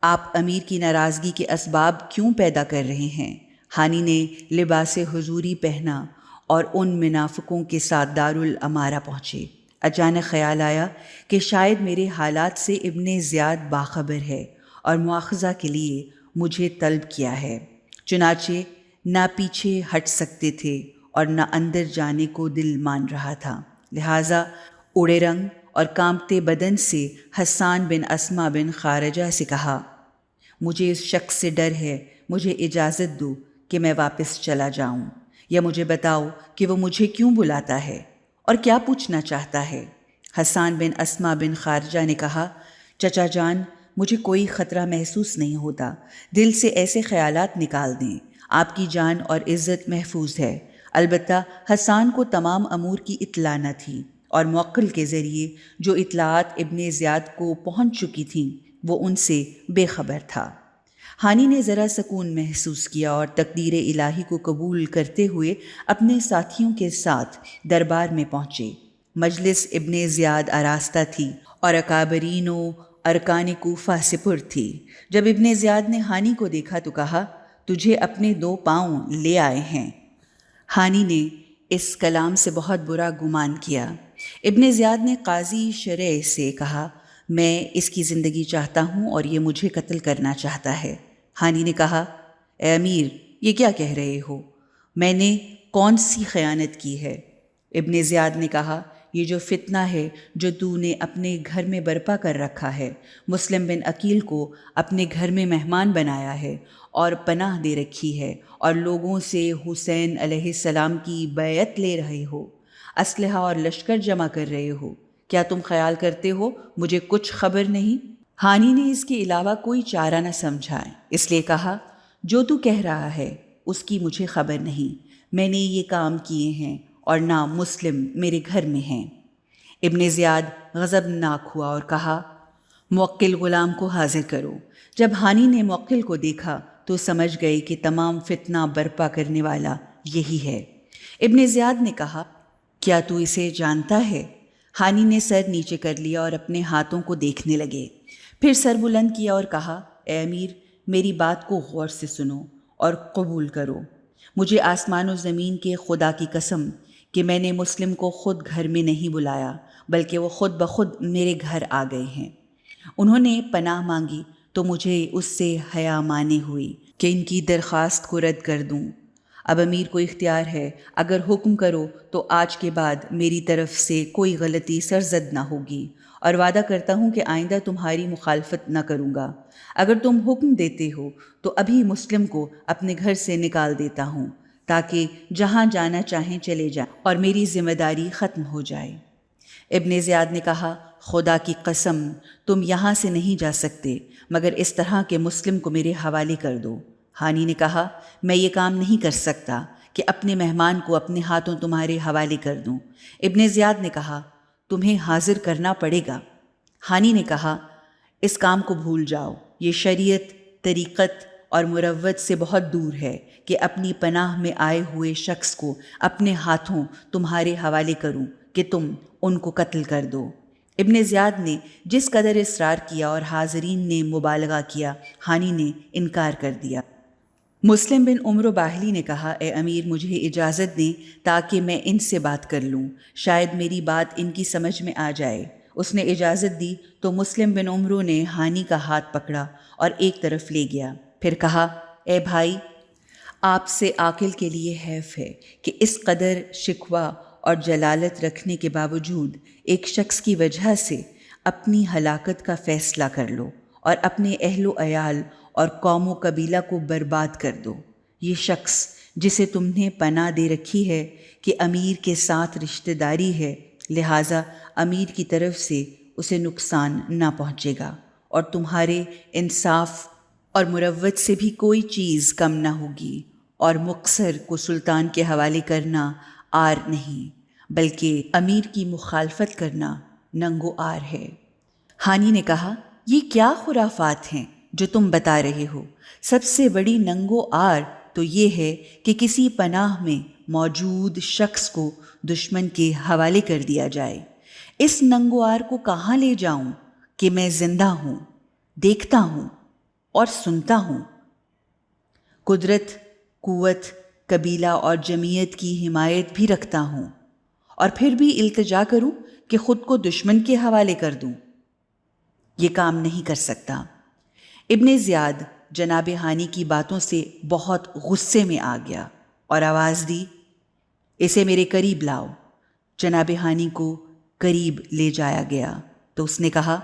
آپ امیر کی ناراضگی کے اسباب کیوں پیدا کر رہے ہیں؟ ہانی نے لباس حضوری پہنا اور ان منافقوں کے ساتھ دارالامارہ پہنچے۔ اچانک خیال آیا کہ شاید میرے حالات سے ابن زیاد باخبر ہے اور مواخذہ کے لیے مجھے طلب کیا ہے، چنانچہ نہ پیچھے ہٹ سکتے تھے اور نہ اندر جانے کو دل مان رہا تھا، لہٰذا اڑے رنگ اور کانپتے بدن سے حسان بن اسما بن خارجہ سے کہا مجھے اس شخص سے ڈر ہے، مجھے اجازت دو کہ میں واپس چلا جاؤں، یا مجھے بتاؤ کہ وہ مجھے کیوں بلاتا ہے اور کیا پوچھنا چاہتا ہے۔ حسان بن اسما بن خارجہ نے کہا چچا جان مجھے کوئی خطرہ محسوس نہیں ہوتا، دل سے ایسے خیالات نکال دیں، آپ کی جان اور عزت محفوظ ہے۔ البتہ حسان کو تمام امور کی اطلاع نہ تھی اور موکل کے ذریعے جو اطلاعات ابن زیاد کو پہنچ چکی تھیں وہ ان سے بے خبر تھا۔ ہانی نے ذرا سکون محسوس کیا اور تقدیر الہی کو قبول کرتے ہوئے اپنے ساتھیوں کے ساتھ دربار میں پہنچے۔ مجلس ابن زیاد آراستہ تھی اور اکابرین و ارکان کوفہ سے پر تھی۔ جب ابن زیاد نے ہانی کو دیکھا تو کہا، تجھے اپنے 2 پاؤں لے آئے ہیں۔ ہانی نے اس کلام سے بہت برا گمان کیا۔ ابن زیاد نے قاضی شرع سے کہا، میں اس کی زندگی چاہتا ہوں اور یہ مجھے قتل کرنا چاہتا ہے۔ ہانی نے کہا، اے امیر، یہ کیا کہہ رہے ہو؟ میں نے کون سی خیانت کی ہے؟ ابن زیاد نے کہا، یہ جو فتنہ ہے جو تو نے اپنے گھر میں برپا کر رکھا ہے، مسلم بن عقیل کو اپنے گھر میں مہمان بنایا ہے اور پناہ دے رکھی ہے، اور لوگوں سے حسین علیہ السلام کی بیعت لے رہے ہو، اسلحہ اور لشکر جمع کر رہے ہو، کیا تم خیال کرتے ہو مجھے کچھ خبر نہیں؟ ہانی نے اس کے علاوہ کوئی چارہ نہ سمجھا، اس لیے کہا، جو تو کہہ رہا ہے اس کی مجھے خبر نہیں، میں نے یہ کام کیے ہیں اور نہ مسلم میرے گھر میں ہیں۔ ابن زیاد غضبناک ہوا اور کہا، موکل غلام کو حاضر کرو۔ جب ہانی نے موکل کو دیکھا تو سمجھ گئے کہ تمام فتنہ برپا کرنے والا یہی ہے۔ ابن زیاد نے کہا، کیا تو اسے جانتا ہے؟ ہانی نے سر نیچے کر لیا اور اپنے ہاتھوں کو دیکھنے لگے، پھر سر بلند کیا اور کہا، اے امیر، میری بات کو غور سے سنو اور قبول کرو۔ مجھے آسمان و زمین کے خدا کی قسم کہ میں نے مسلم کو خود گھر میں نہیں بلایا، بلکہ وہ خود بخود میرے گھر آ گئے ہیں۔ انہوں نے پناہ مانگی تو مجھے اس سے حیا مانے ہوئی کہ ان کی درخواست کو رد کر دوں۔ اب امیر کو اختیار ہے، اگر حکم کرو تو آج کے بعد میری طرف سے کوئی غلطی سرزد نہ ہوگی، اور وعدہ کرتا ہوں کہ آئندہ تمہاری مخالفت نہ کروں گا۔ اگر تم حکم دیتے ہو تو ابھی مسلم کو اپنے گھر سے نکال دیتا ہوں، تاکہ جہاں جانا چاہیں چلے جائیں اور میری ذمہ داری ختم ہو جائے۔ ابن زیاد نے کہا، خدا کی قسم، تم یہاں سے نہیں جا سکتے مگر اس طرح کہ مسلم کو میرے حوالے کر دو۔ ہانی نے کہا، میں یہ کام نہیں کر سکتا کہ اپنے مہمان کو اپنے ہاتھوں تمہارے حوالے کر دوں۔ ابن زیاد نے کہا، تمہیں حاضر کرنا پڑے گا۔ ہانی نے کہا، اس کام کو بھول جاؤ، یہ شریعت، طریقت اور مروت سے بہت دور ہے کہ اپنی پناہ میں آئے ہوئے شخص کو اپنے ہاتھوں تمہارے حوالے کروں کہ تم ان کو قتل کر دو۔ ابن زیاد نے جس قدر اصرار کیا اور حاضرین نے مبالغہ کیا، ہانی نے انکار کر دیا۔ مسلم بن عمرو باہلی نے کہا، اے امیر، مجھے اجازت دیں تاکہ میں ان سے بات کر لوں، شاید میری بات ان کی سمجھ میں آ جائے۔ اس نے اجازت دی تو مسلم بن عمرو نے ہانی کا ہاتھ پکڑا اور ایک طرف لے گیا، پھر کہا، اے بھائی، آپ سے عاقل کے لیے حیف ہے کہ اس قدر شکوہ اور جلالت رکھنے کے باوجود ایک شخص کی وجہ سے اپنی ہلاکت کا فیصلہ کر لو اور اپنے اہل و عیال اور قوم و قبیلہ کو برباد کر دو۔ یہ شخص جسے تم نے پناہ دے رکھی ہے کہ امیر کے ساتھ رشتہ داری ہے، لہٰذا امیر کی طرف سے اسے نقصان نہ پہنچے گا، اور تمہارے انصاف اور مروت سے بھی کوئی چیز کم نہ ہوگی، اور مقصر کو سلطان کے حوالے کرنا آر نہیں بلکہ امیر کی مخالفت کرنا ننگ و آر ہے۔ ہانی نے کہا، یہ کیا خرافات ہیں جو تم بتا رہے ہو؟ سب سے بڑی ننگ و آر تو یہ ہے کہ کسی پناہ میں موجود شخص کو دشمن کے حوالے کر دیا جائے۔ اس ننگ و آر کو کہاں لے جاؤں کہ میں زندہ ہوں، دیکھتا ہوں اور سنتا ہوں، قدرت، قوت، قبیلہ اور جمعیت کی حمایت بھی رکھتا ہوں، اور پھر بھی التجا کروں کہ خود کو دشمن کے حوالے کر دوں؟ یہ کام نہیں کر سکتا۔ ابن زیاد جناب ہانی کی باتوں سے بہت غصے میں آ گیا اور آواز دی، اسے میرے قریب لاؤ۔ جناب ہانی کو قریب لے جایا گیا تو اس نے کہا،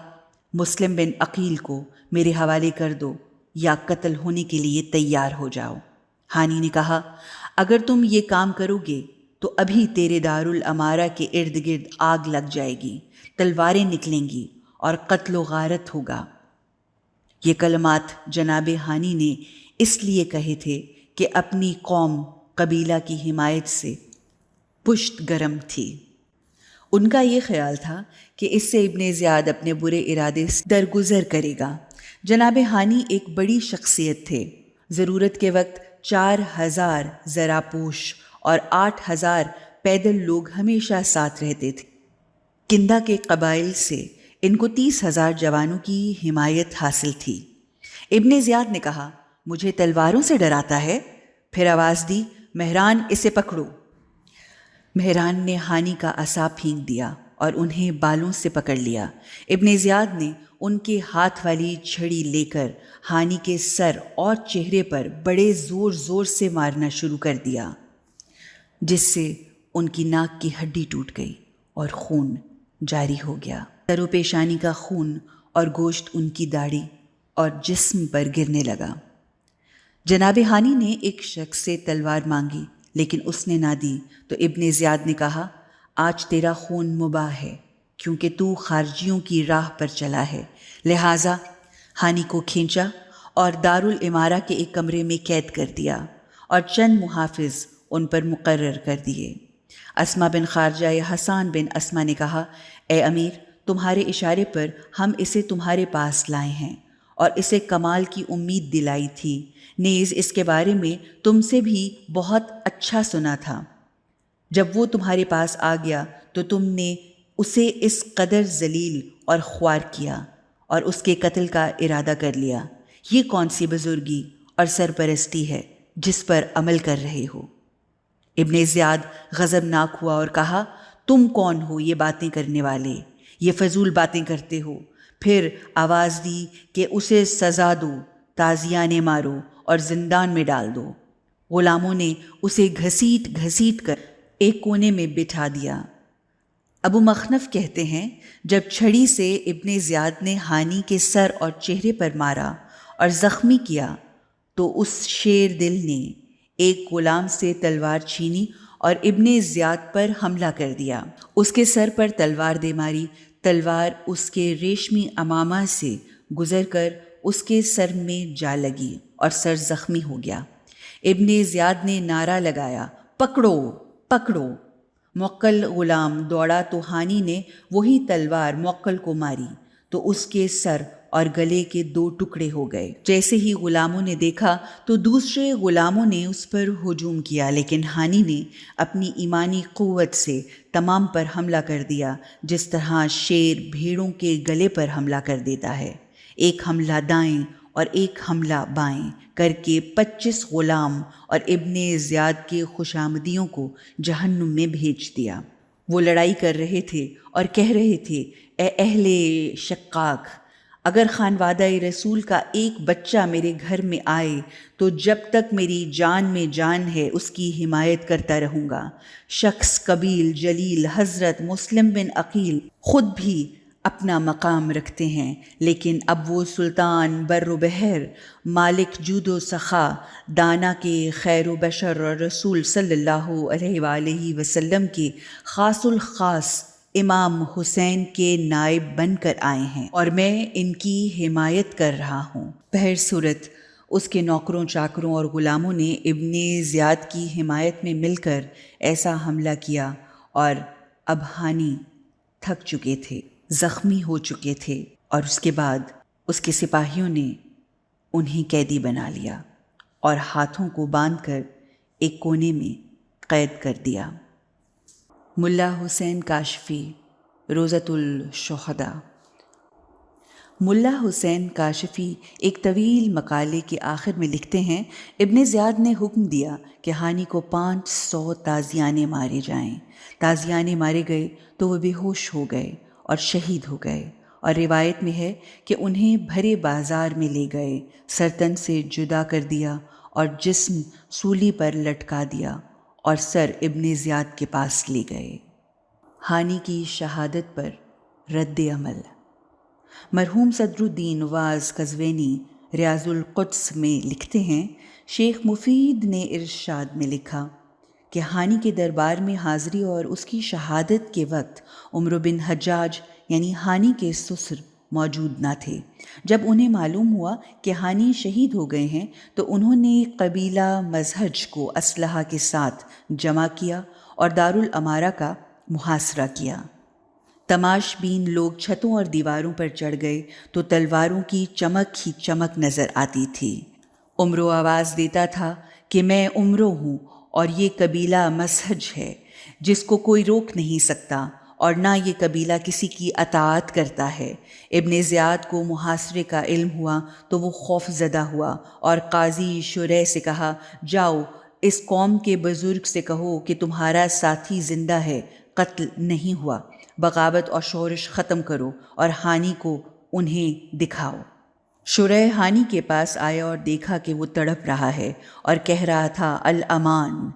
مسلم بن عقیل کو میرے حوالے کر دو یا قتل ہونے کے لیے تیار ہو جاؤ۔ ہانی نے کہا، اگر تم یہ کام کرو گے تو ابھی تیرے دارالامارہ کے ارد گرد آگ لگ جائے گی، تلواریں نکلیں گی اور قتل و غارت ہوگا۔ یہ کلمات جناب ہانی نے اس لیے کہے تھے کہ اپنی قوم، قبیلہ کی حمایت سے پشت گرم تھی۔ ان کا یہ خیال تھا کہ اس سے ابن زیاد اپنے برے ارادے سے درگزر کرے گا۔ جناب ہانی ایک بڑی شخصیت تھے۔ ضرورت کے وقت 4000 زرہ پوش اور 8000 پیدل لوگ ہمیشہ ساتھ رہتے تھے۔ کندہ کے قبائل سے ان کو 30,000 جوانوں کی حمایت حاصل تھی۔ ابن زیاد نے کہا مجھے تلواروں سے ڈراتا ہے؟ پھر آواز دی مہران اسے پکڑو۔ مہران نے ہانی کا عصا پھینک دیا اور انہیں بالوں سے پکڑ لیا۔ ابن زیاد نے ان کے ہاتھ والی چھڑی لے کر ہانی کے سر اور چہرے پر بڑے زور زور سے مارنا شروع کر دیا، جس سے ان کی ناک کی ہڈی ٹوٹ گئی اور خون جاری ہو گیا۔ سر و پیشانی کا خون اور گوشت ان کی داڑھی اور جسم پر گرنے لگا۔ جناب ہانی نے ایک شخص سے تلوار مانگی لیکن اس نے نہ دی تو ابن زیاد نے کہا آج تیرا خون مباح ہے کیونکہ تو خارجیوں کی راہ پر چلا ہے، لہٰذا ہانی کو کھینچا اور دارالامارہ کے ایک کمرے میں قید کر دیا اور چند محافظ ان پر مقرر کر دیے۔ اسما بن خارجہ یا حسان بن اسما نے کہا اے امیر، تمہارے اشارے پر ہم اسے تمہارے پاس لائے ہیں اور اسے کمال کی امید دلائی تھی، نیز اس کے بارے میں تم سے بھی بہت اچھا سنا تھا۔ جب وہ تمہارے پاس آ گیا تو تم نے اسے اس قدر ذلیل اور خوار کیا اور اس کے قتل کا ارادہ کر لیا۔ یہ کون سی بزرگی اور سرپرستی ہے جس پر عمل کر رہے ہو؟ ابن زیاد غضبناک ہوا اور کہا تم کون ہو یہ باتیں کرنے والے؟ یہ فضول باتیں کرتے ہو۔ پھر آواز دی کہ اسے سزا دو، تازیانے مارو اور زندان میں ڈال دو۔ غلاموں نے اسے گھسیٹ گھسیٹ کر ایک کونے میں بٹھا دیا۔ ابو مخنف کہتے ہیں جب چھڑی سے ابن زیاد نے ہانی کے سر اور چہرے پر مارا اور زخمی کیا تو اس شیر دل نے ایک غلام سے تلوار چھینی اور ابن زیاد پر حملہ کر دیا۔ اس کے سر پر تلوار دے ماری، تلوار اس کے ریشمی عمامہ سے گزر کر اس کے سر میں جا لگی اور سر زخمی ہو گیا۔ ابن زیاد نے نعرہ لگایا پکڑو پکڑو۔ موکل غلام دوڑا تو ہانی نے وہی تلوار موکل کو ماری تو اس کے سر اور گلے کے 2 ٹکڑے ہو گئے۔ جیسے ہی غلاموں نے دیکھا تو دوسرے غلاموں نے اس پر ہجوم کیا، لیکن ہانی نے اپنی ایمانی قوت سے تمام پر حملہ کر دیا، جس طرح شیر بھیڑوں کے گلے پر حملہ کر دیتا ہے۔ ایک حملہ دائیں اور ایک حملہ بائیں کر کے 25 غلام اور ابن زیاد کے خوشامدیوں کو جہنم میں بھیج دیا۔ وہ لڑائی کر رہے تھے اور کہہ رہے تھے اے اہل شقاق، اگر خانوادہ رسول کا ایک بچہ میرے گھر میں آئے تو جب تک میری جان میں جان ہے اس کی حمایت کرتا رہوں گا۔ شخص قبیل جلیل حضرت مسلم بن عقیل خود بھی اپنا مقام رکھتے ہیں، لیکن اب وہ سلطان بر و بحر، مالک جود و سخا، دانا کے خیر و بشر اور رسول صلی اللہ علیہ وآلہ وسلم کے خاص الخاص امام حسین کے نائب بن کر آئے ہیں اور میں ان کی حمایت کر رہا ہوں۔ بہر صورت اس کے نوکروں چاکروں اور غلاموں نے ابن زیاد کی حمایت میں مل کر ایسا حملہ کیا اور اب ہانی تھک چکے تھے، زخمی ہو چکے تھے، اور اس کے بعد اس کے سپاہیوں نے انہیں قیدی بنا لیا اور ہاتھوں کو باندھ کر ایک کونے میں قید کر دیا۔ ملا حسین کاشفی، روضۃ الشہداء۔ ملا حسین کاشفی ایک طویل مقالے کے آخر میں لکھتے ہیں ابن زیاد نے حکم دیا کہ ہانی کو 500 تازیانے مارے جائیں۔ تازیانے مارے گئے تو وہ بے ہوش ہو گئے اور شہید ہو گئے، اور روایت میں ہے کہ انہیں بھرے بازار میں لے گئے، سرتن سے جدا کر دیا اور جسم سولی پر لٹکا دیا اور سر ابن زیاد کے پاس لے گئے۔ ہانی کی شہادت پر رد عمل۔ مرحوم صدر الدین واعظ قزوینی ریاض القدس میں لکھتے ہیں شیخ مفید نے ارشاد میں لکھا کہ ہانی کے دربار میں حاضری اور اس کی شہادت کے وقت عمرو بن حجاج یعنی ہانی کے سسر موجود نہ تھے۔ جب انہیں معلوم ہوا کہ ہانی شہید ہو گئے ہیں تو انہوں نے قبیلہ مزہج کو اسلحہ کے ساتھ جمع کیا اور دارالامارہ کا محاصرہ کیا۔ تماش بین لوگ چھتوں اور دیواروں پر چڑھ گئے تو تلواروں کی چمک ہی چمک نظر آتی تھی۔ عمرو آواز دیتا تھا کہ میں عمرو ہوں اور یہ قبیلہ مزہج ہے جس کو کوئی روک نہیں سکتا، اور نہ یہ قبیلہ کسی کی اطاعت کرتا ہے۔ ابن زیاد کو محاصرے کا علم ہوا تو وہ خوف زدہ ہوا اور قاضی شریح سے کہا، جاؤ اس قوم کے بزرگ سے کہو کہ تمہارا ساتھی زندہ ہے، قتل نہیں ہوا، بغاوت اور شورش ختم کرو اور ہانی کو انہیں دکھاؤ۔ شریح ہانی کے پاس آیا اور دیکھا کہ وہ تڑپ رہا ہے اور کہہ رہا تھا، الامان،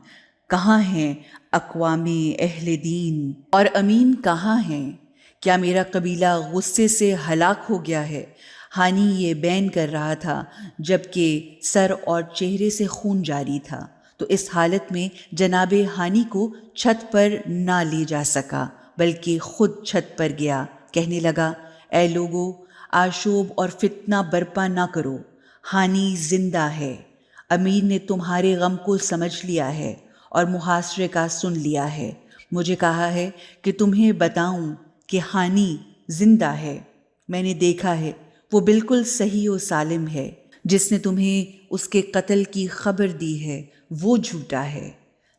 کہاں ہیں اقوام اہل دین اور امین کہاں ہیں؟ کیا میرا قبیلہ غصے سے ہلاک ہو گیا ہے؟ ہانی یہ بین کر رہا تھا جبکہ سر اور چہرے سے خون جاری تھا، تو اس حالت میں جناب ہانی کو چھت پر نہ لے جا سکا بلکہ خود چھت پر گیا۔ کہنے لگا، اے لوگو، آشوب اور فتنہ برپا نہ کرو، ہانی زندہ ہے، امیر نے تمہارے غم کو سمجھ لیا ہے اور محاصرے کا سن لیا ہے۔ مجھے کہا ہے کہ تمہیں بتاؤں کہ ہانی زندہ ہے، میں نے دیکھا ہے، وہ بالکل صحیح و سالم ہے۔ جس نے تمہیں اس کے قتل کی خبر دی ہے وہ جھوٹا ہے۔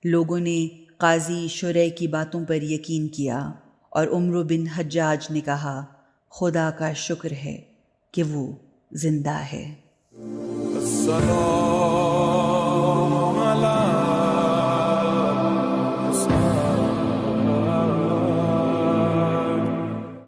لوگوں نے قاضی شریح کی باتوں پر یقین کیا اور عمرو بن حجاج نے کہا، خدا کا شکر ہے کہ وہ زندہ ہے۔ السلام